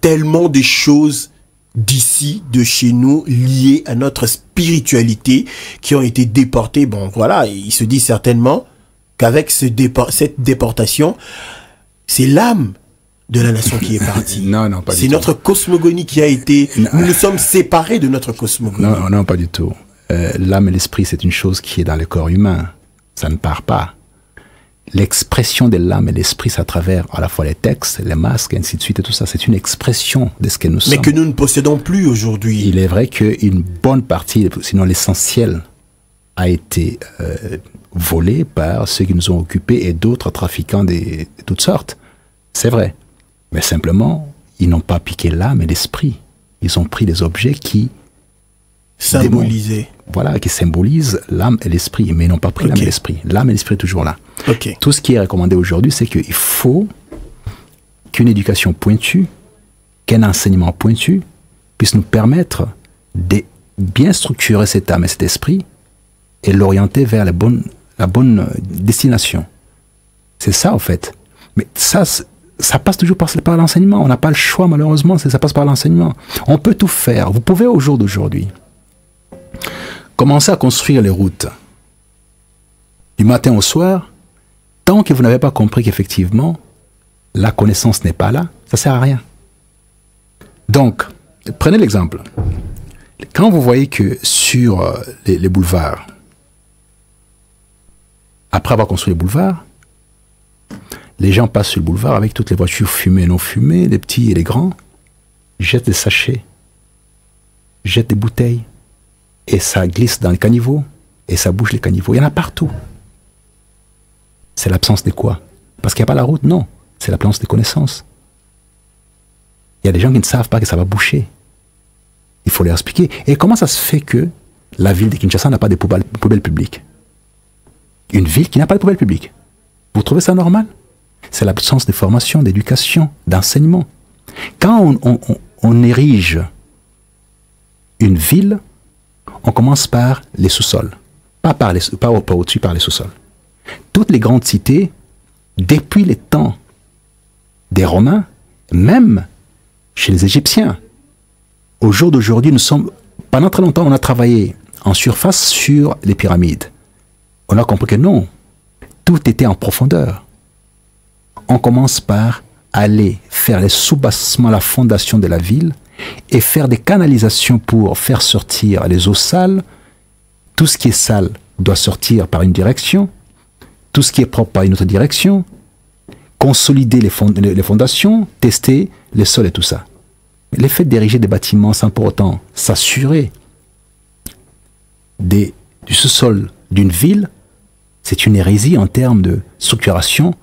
tellement de choses d'ici, de chez nous, liées à notre spiritualité, qui ont été déportées. Bon, voilà, il se dit certainement qu'avec cette déportation, c'est l'âme de la nation qui est partie. Non, pas du tout. C'est notre cosmogonie qui a été... Nous nous sommes séparés de notre cosmogonie. Non, pas du tout. L'âme et l'esprit, c'est une chose qui est dans le corps humain. Ça ne part pas. L'expression de l'âme et l'esprit, c'est à travers à la fois les textes, les masques, et ainsi de suite, et tout ça. C'est une expression de ce que nous sommes. Mais que nous ne possédons plus aujourd'hui. Il est vrai qu'une bonne partie, sinon l'essentiel, a été volé par ceux qui nous ont occupés et d'autres trafiquants de toutes sortes. C'est vrai. Mais simplement, ils n'ont pas piqué l'âme et l'esprit. Ils ont pris des objets qui symbolisent. Voilà, qui symbolisent l'âme et l'esprit, mais ils n'ont pas pris l'âme et l'esprit. L'âme et l'esprit est toujours là. Tout ce qui est recommandé aujourd'hui, c'est qu'il faut qu'une éducation pointue, qu'un enseignement pointu puisse nous permettre de bien structurer cette âme et cet esprit et l'orienter vers la bonne destination. C'est ça, en fait. Mais ça passe toujours par l'enseignement. On n'a pas le choix, malheureusement, ça passe par l'enseignement. On peut tout faire. Vous pouvez, au jour d'aujourd'hui, commencer à construire les routes. Du matin au soir, tant que vous n'avez pas compris qu'effectivement, la connaissance n'est pas là, ça ne sert à rien. Donc, prenez l'exemple. Quand vous voyez que sur les boulevards, après avoir construit les boulevards, les gens passent sur le boulevard avec toutes les voitures fumées et non fumées, les petits et les grands, jettent des sachets, jettent des bouteilles, et ça glisse dans les caniveaux, et ça bouge les caniveaux. Il y en a partout. C'est l'absence de quoi? Parce qu'il n'y a pas la route? Non. C'est l'absence de connaissances. Il y a des gens qui ne savent pas que ça va boucher. Il faut leur expliquer. Et comment ça se fait que la ville de Kinshasa n'a pas de poubelles publiques? Une ville qui n'a pas de poubelles publiques. Vous trouvez ça normal? C'est l'absence de formation, d'éducation, d'enseignement. Quand on érige une ville, on commence par les sous-sols. Pas au-dessus, par les sous-sols. Toutes les grandes cités, depuis les temps des Romains, même chez les Égyptiens, au jour d'aujourd'hui, pendant très longtemps, on a travaillé en surface sur les pyramides. On a compris que non, tout était en profondeur. On commence par aller faire les soubassements, la fondation de la ville, et faire des canalisations pour faire sortir les eaux sales. Tout ce qui est sale doit sortir par une direction, tout ce qui est propre par une autre direction, consolider les fondations, tester les sols et tout ça. Le fait d'ériger des bâtiments sans pour autant s'assurer du sous-sol d'une ville, c'est une hérésie en termes de structuration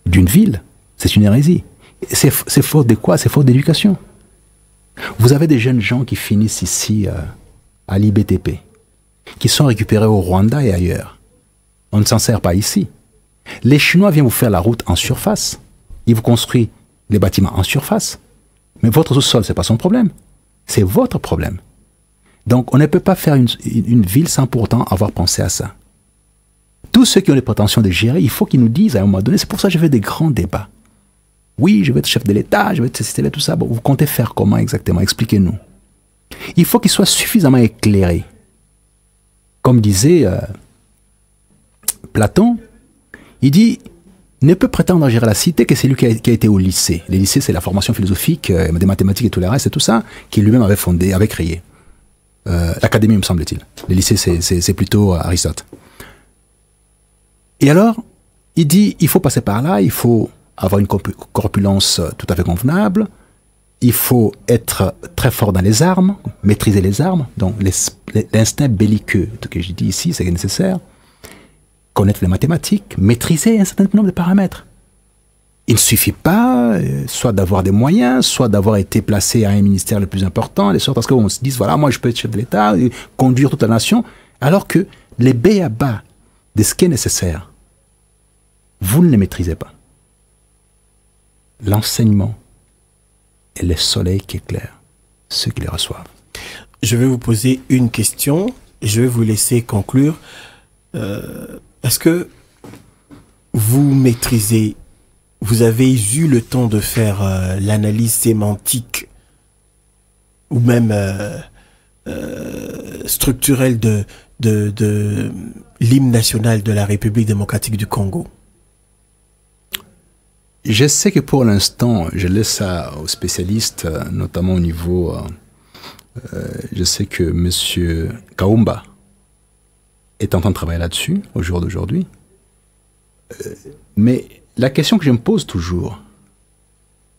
d'une ville. C'est une hérésie. C'est faute de quoi? C'est faute d'éducation. Vous avez des jeunes gens qui finissent ici à l'IBTP, qui sont récupérés au Rwanda et ailleurs. On ne s'en sert pas ici. Les Chinois viennent vous faire la route en surface. Ils vous construisent les bâtiments en surface. Mais votre sous-sol, ce n'est pas son problème. C'est votre problème. Donc, on ne peut pas faire une ville sans pour autant avoir pensé à ça. Tous ceux qui ont les prétentions de gérer, il faut qu'ils nous disent à un moment donné, c'est pour ça que je veux des grands débats. Oui, je veux être chef de l'État, je veux être ceci, tout ça. Bon, vous comptez faire comment exactement? Expliquez-nous. Il faut qu'ils soient suffisamment éclairés. Comme disait Platon, il dit, ne peut prétendre gérer la cité que celui qui a été au lycée. Les lycées, c'est la formation philosophique, des mathématiques et tout le reste et tout ça, qu'il lui-même avait fondé, avait créé. L'académie, me semble-t-il. Les lycées, c'est plutôt Aristote. Et alors, il dit, il faut passer par là, il faut avoir une corpulence tout à fait convenable, il faut être très fort dans les armes, maîtriser les armes, donc l'instinct belliqueux que je dis ici, c'est nécessaire, connaître les mathématiques, maîtriser un certain nombre de paramètres. Il ne suffit pas soit d'avoir des moyens, soit d'avoir été placé à un ministère le plus important, de sorte à ce qu'on se dise, voilà, moi je peux être chef de l'État, conduire toute la nation, alors que les b.a.-ba de ce qui est nécessaire, vous ne les maîtrisez pas. L'enseignement et le soleil qui éclaire ceux qui les reçoivent. Je vais vous poser une question et je vais vous laisser conclure. Est-ce que vous maîtrisez, vous avez eu le temps de faire l'analyse sémantique ou même structurelle de l'hymne national de la République démocratique du Congo? Je sais que pour l'instant, je laisse ça aux spécialistes, notamment au niveau... je sais que M. Kaumba est en train de travailler là-dessus, au jour d'aujourd'hui. Mais la question que je me pose toujours,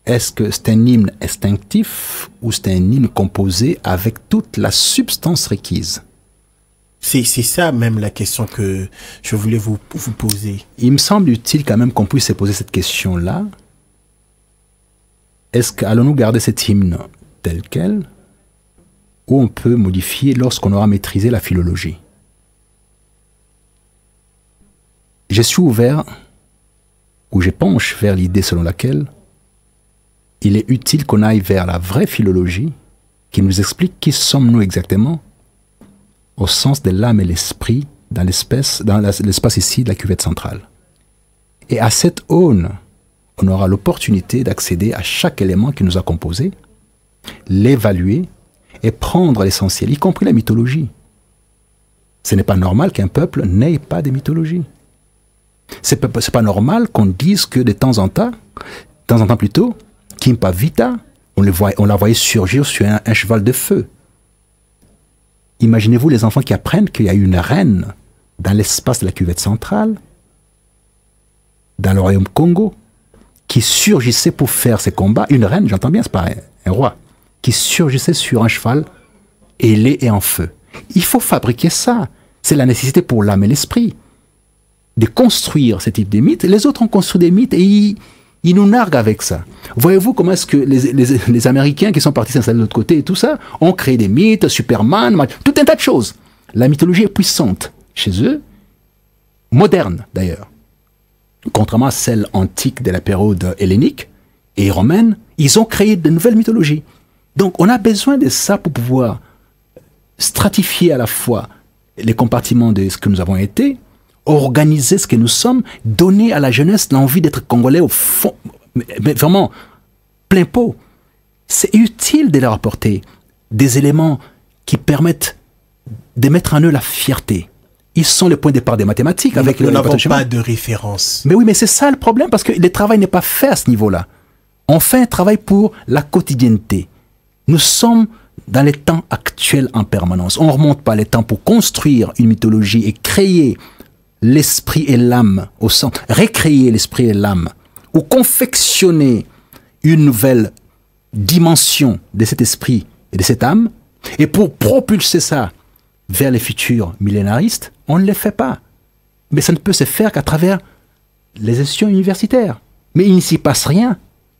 est-ce que c'est un hymne instinctif ou c'est un hymne composé avec toute la substance requise? C'est ça même la question que je voulais vous poser. Il me semble utile quand même qu'on puisse se poser cette question-là. Est-ce qu'allons-nous garder cet hymne tel quel ou on peut modifier lorsqu'on aura maîtrisé la philologie? Je suis ouvert ou je penche vers l'idée selon laquelle il est utile qu'on aille vers la vraie philologie qui nous explique qui sommes-nous exactement au sens de l'âme et l'esprit dans l'espace ici de la cuvette centrale. Et à cette aune, on aura l'opportunité d'accéder à chaque élément qui nous a composé, l'évaluer et prendre l'essentiel, y compris la mythologie. Ce n'est pas normal qu'un peuple n'ait pas de mythologie. C'est pas normal qu'on dise que de temps en temps plutôt, Kimpa Vita, on la voyait surgir sur un cheval de feu. Imaginez-vous les enfants qui apprennent qu'il y a une reine dans l'espace de la cuvette centrale, dans le royaume Congo, qui surgissait pour faire ses combats. Une reine, j'entends bien, c'est pas un roi, qui surgissait sur un cheval ailé et en feu. Il faut fabriquer ça. C'est la nécessité pour l'âme et l'esprit de construire ce type de mythes. Les autres ont construit des mythes et ils nous narguent avec ça. Voyez-vous comment est-ce que les Américains qui sont partis s'installer de l'autre côté et tout ça ont créé des mythes, Superman, tout un tas de choses. La mythologie est puissante chez eux, moderne d'ailleurs. Contrairement à celle antique de la période hellénique et romaine, ils ont créé de nouvelles mythologies. Donc on a besoin de ça pour pouvoir stratifier à la fois les compartiments de ce que nous avons été, organiser ce que nous sommes, donner à la jeunesse l'envie d'être congolais au fond, mais vraiment plein pot. C'est utile de leur apporter des éléments qui permettent de mettre en eux la fierté. Ils sont le point de départ des mathématiques. Nous n'avons pas de référence. Mais oui, mais c'est ça le problème, parce que le travail n'est pas fait à ce niveau-là. On fait un travail pour la quotidienneté. Nous sommes dans les temps actuels en permanence. On ne remonte pas les temps pour construire une mythologie et créer l'esprit et l'âme au centre, recréer l'esprit et l'âme, ou confectionner une nouvelle dimension de cet esprit et de cette âme, et pour propulser ça vers les futurs millénaristes, on ne le fait pas. Mais ça ne peut se faire qu'à travers les institutions universitaires. Mais il n'y s'y passe rien,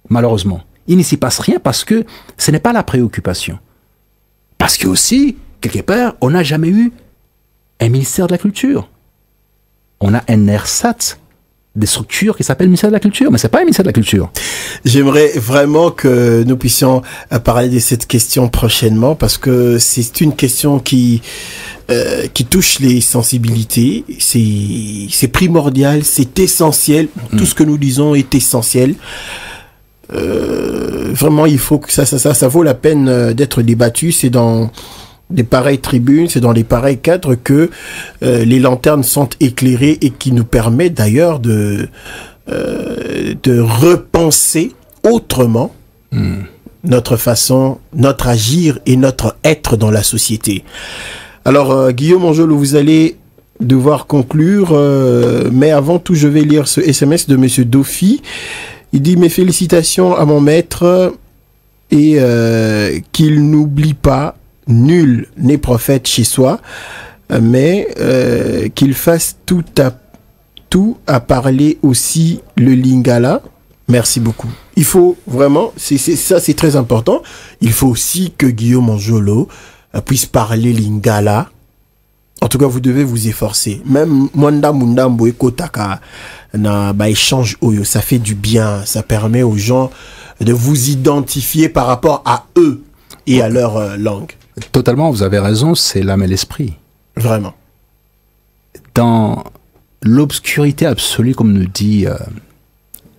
malheureusement. Il n'y s'y passe rien parce que ce n'est pas la préoccupation. Parce que aussi, quelque part, on n'a jamais eu un ministère de la Culture. On a un ersatz des structures qui s'appelle ministère de la Culture, mais c'est pas un ministère de la Culture. J'aimerais vraiment que nous puissions parler de cette question prochainement, parce que c'est une question qui touche les sensibilités. C'est primordial, c'est essentiel. Tout ce que nous disons est essentiel. Vraiment, il faut que ça vaut la peine d'être débattu. C'est dans des pareilles tribunes, c'est dans les pareils cadres que les lanternes sont éclairées et qui nous permettent d'ailleurs de repenser autrement notre façon, notre agir et notre être dans la société. Alors, Guillaume Angelou, vous allez devoir conclure, mais avant tout, je vais lire ce SMS de Monsieur Dofi. Il dit: mes félicitations à mon maître et qu'il n'oublie pas, nul n'est prophète chez soi, mais qu'il fasse tout à parler aussi le lingala. Merci beaucoup. Il faut vraiment, ça c'est très important, il faut aussi que Guillaume Angelou puisse parler lingala. En tout cas, vous devez vous efforcer. Même Mwanda Mundambo Ekotaka na ba échange oyo, ça fait du bien, ça permet aux gens de vous identifier par rapport à eux et à leur langue. Totalement, vous avez raison, c'est l'âme et l'esprit. Vraiment. Dans l'obscurité absolue, comme nous dit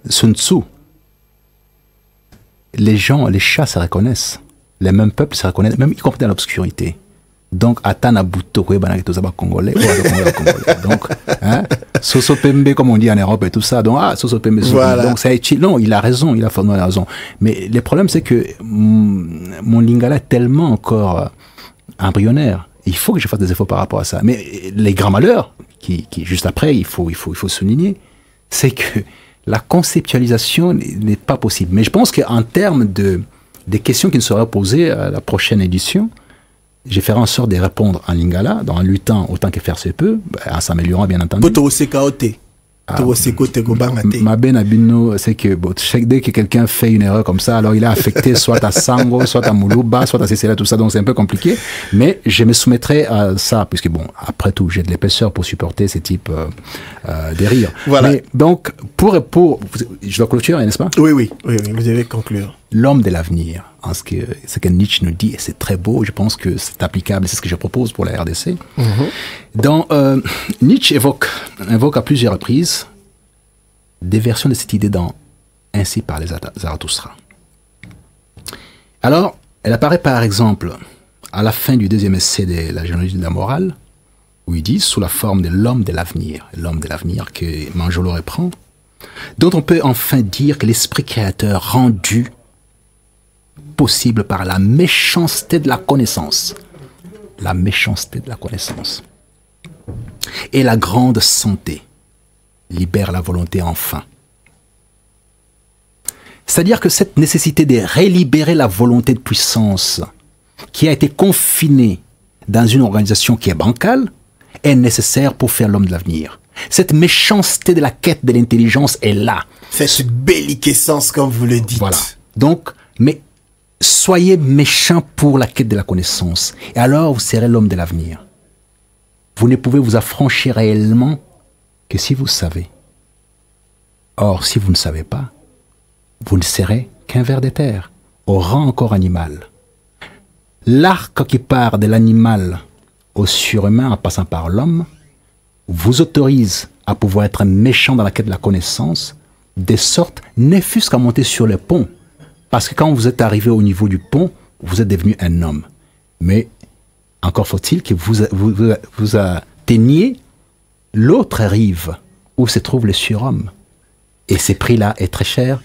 Sun Tzu, les gens, les chats se reconnaissent. Les mêmes peuples se reconnaissent, même y compris dans l'obscurité. Donc, Atana Buto, Congolais, donc, hein, Soso Pembe, comme on dit en Europe et tout ça. Donc, Soso Pembe. Voilà. Donc, ça est, non, il a raison, il a formellement raison. Mais le problème, c'est que mon lingala est tellement encore embryonnaire. Il faut que je fasse des efforts par rapport à ça. Mais les grands malheurs, qui juste après, il faut souligner, c'est que la conceptualisation n'est pas possible. Mais je pense qu'en termes des questions qui nous seraient posées à la prochaine édition, je ferai en sorte de répondre en lingala, en luttant autant que faire se peut, en s'améliorant bien entendu. Ma ben abino, c'est que dès que quelqu'un fait une erreur comme ça, alors il est affecté soit à Sango, soit à Moulouba, soit à Cécile, tout ça, donc c'est un peu compliqué. Mais je me soumettrai à ça, puisque bon, après tout, j'ai de l'épaisseur pour supporter ce type de rires. Voilà. Mais donc, je dois clôturer, n'est-ce pas? Oui, vous devez conclure. L'homme de l'avenir, ce que Nietzsche nous dit, et c'est très beau, je pense que c'est applicable, c'est ce que je propose pour la RDC. Donc, Nietzsche invoque à plusieurs reprises des versions de cette idée dans Ainsi parlait Zarathustra. Alors, elle apparaît par exemple à la fin du deuxième essai de la généalogie de la morale, où il dit, sous la forme de l'homme de l'avenir que Manjolo reprend, dont on peut enfin dire que l'esprit créateur rendu possible par la méchanceté de la connaissance. La méchanceté de la connaissance. Et la grande santé libère la volonté enfin. C'est-à-dire que cette nécessité de relibérer la volonté de puissance qui a été confinée dans une organisation qui est bancale est nécessaire pour faire l'homme de l'avenir. Cette méchanceté de la quête de l'intelligence est là. Cette belliquescence, comme vous le dites. Voilà. Donc, mais soyez méchants pour la quête de la connaissance. Et alors, vous serez l'homme de l'avenir. Vous ne pouvez vous affranchir réellement que si vous savez. Or, si vous ne savez pas, vous ne serez qu'un ver de terre, au rang encore animal. L'arc qui part de l'animal au surhumain en passant par l'homme vous autorise à pouvoir être méchant dans la quête de la connaissance, de sorte, ne fût-ce qu'à monter sur le pont. Parce que quand vous êtes arrivé au niveau du pont, vous êtes devenu un homme. Mais encore faut-il que vous atteigniez l'autre rive où se trouve le surhomme. Et ce prix-là est très cher.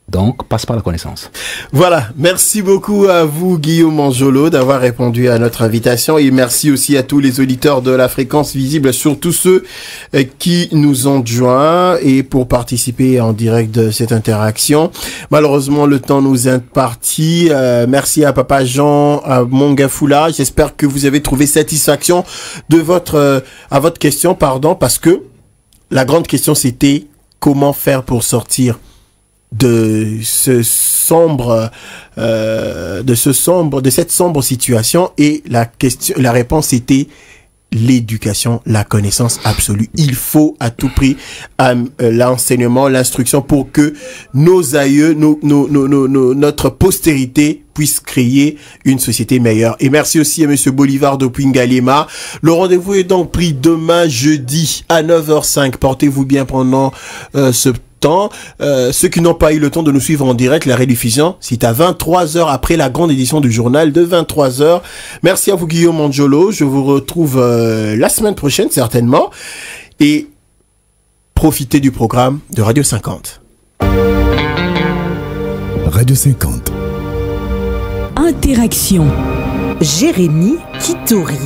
Donc, passe par la connaissance. Voilà, merci beaucoup à vous, Guillaume Manjolo, d'avoir répondu à notre invitation, et merci aussi à tous les auditeurs de la fréquence visible, surtout ceux qui nous ont joints et pour participer en direct de cette interaction. Malheureusement, le temps nous est imparti. Merci à Papa Jean, à Mongafula. J'espère que vous avez trouvé satisfaction à votre question, parce que la grande question c'était comment faire pour sortir de cette sombre situation, et la réponse était l'éducation, la connaissance absolue. Il faut à tout prix l'enseignement, l'instruction pour que nos aïeux, notre postérité puisse créer une société meilleure. Et merci aussi à Monsieur Bolivar de Pingalema. Le rendez-vous est donc pris demain jeudi à 9h05. Portez-vous bien pendant ce temps. Ceux qui n'ont pas eu le temps de nous suivre en direct, la rediffusion, c'est à 23h après la grande édition du journal de 23h. Merci à vous, Guillaume Manjolo. Je vous retrouve la semaine prochaine, certainement. Et profitez du programme de Radio 50. Radio 50. Interaction. Jérémy Kitori.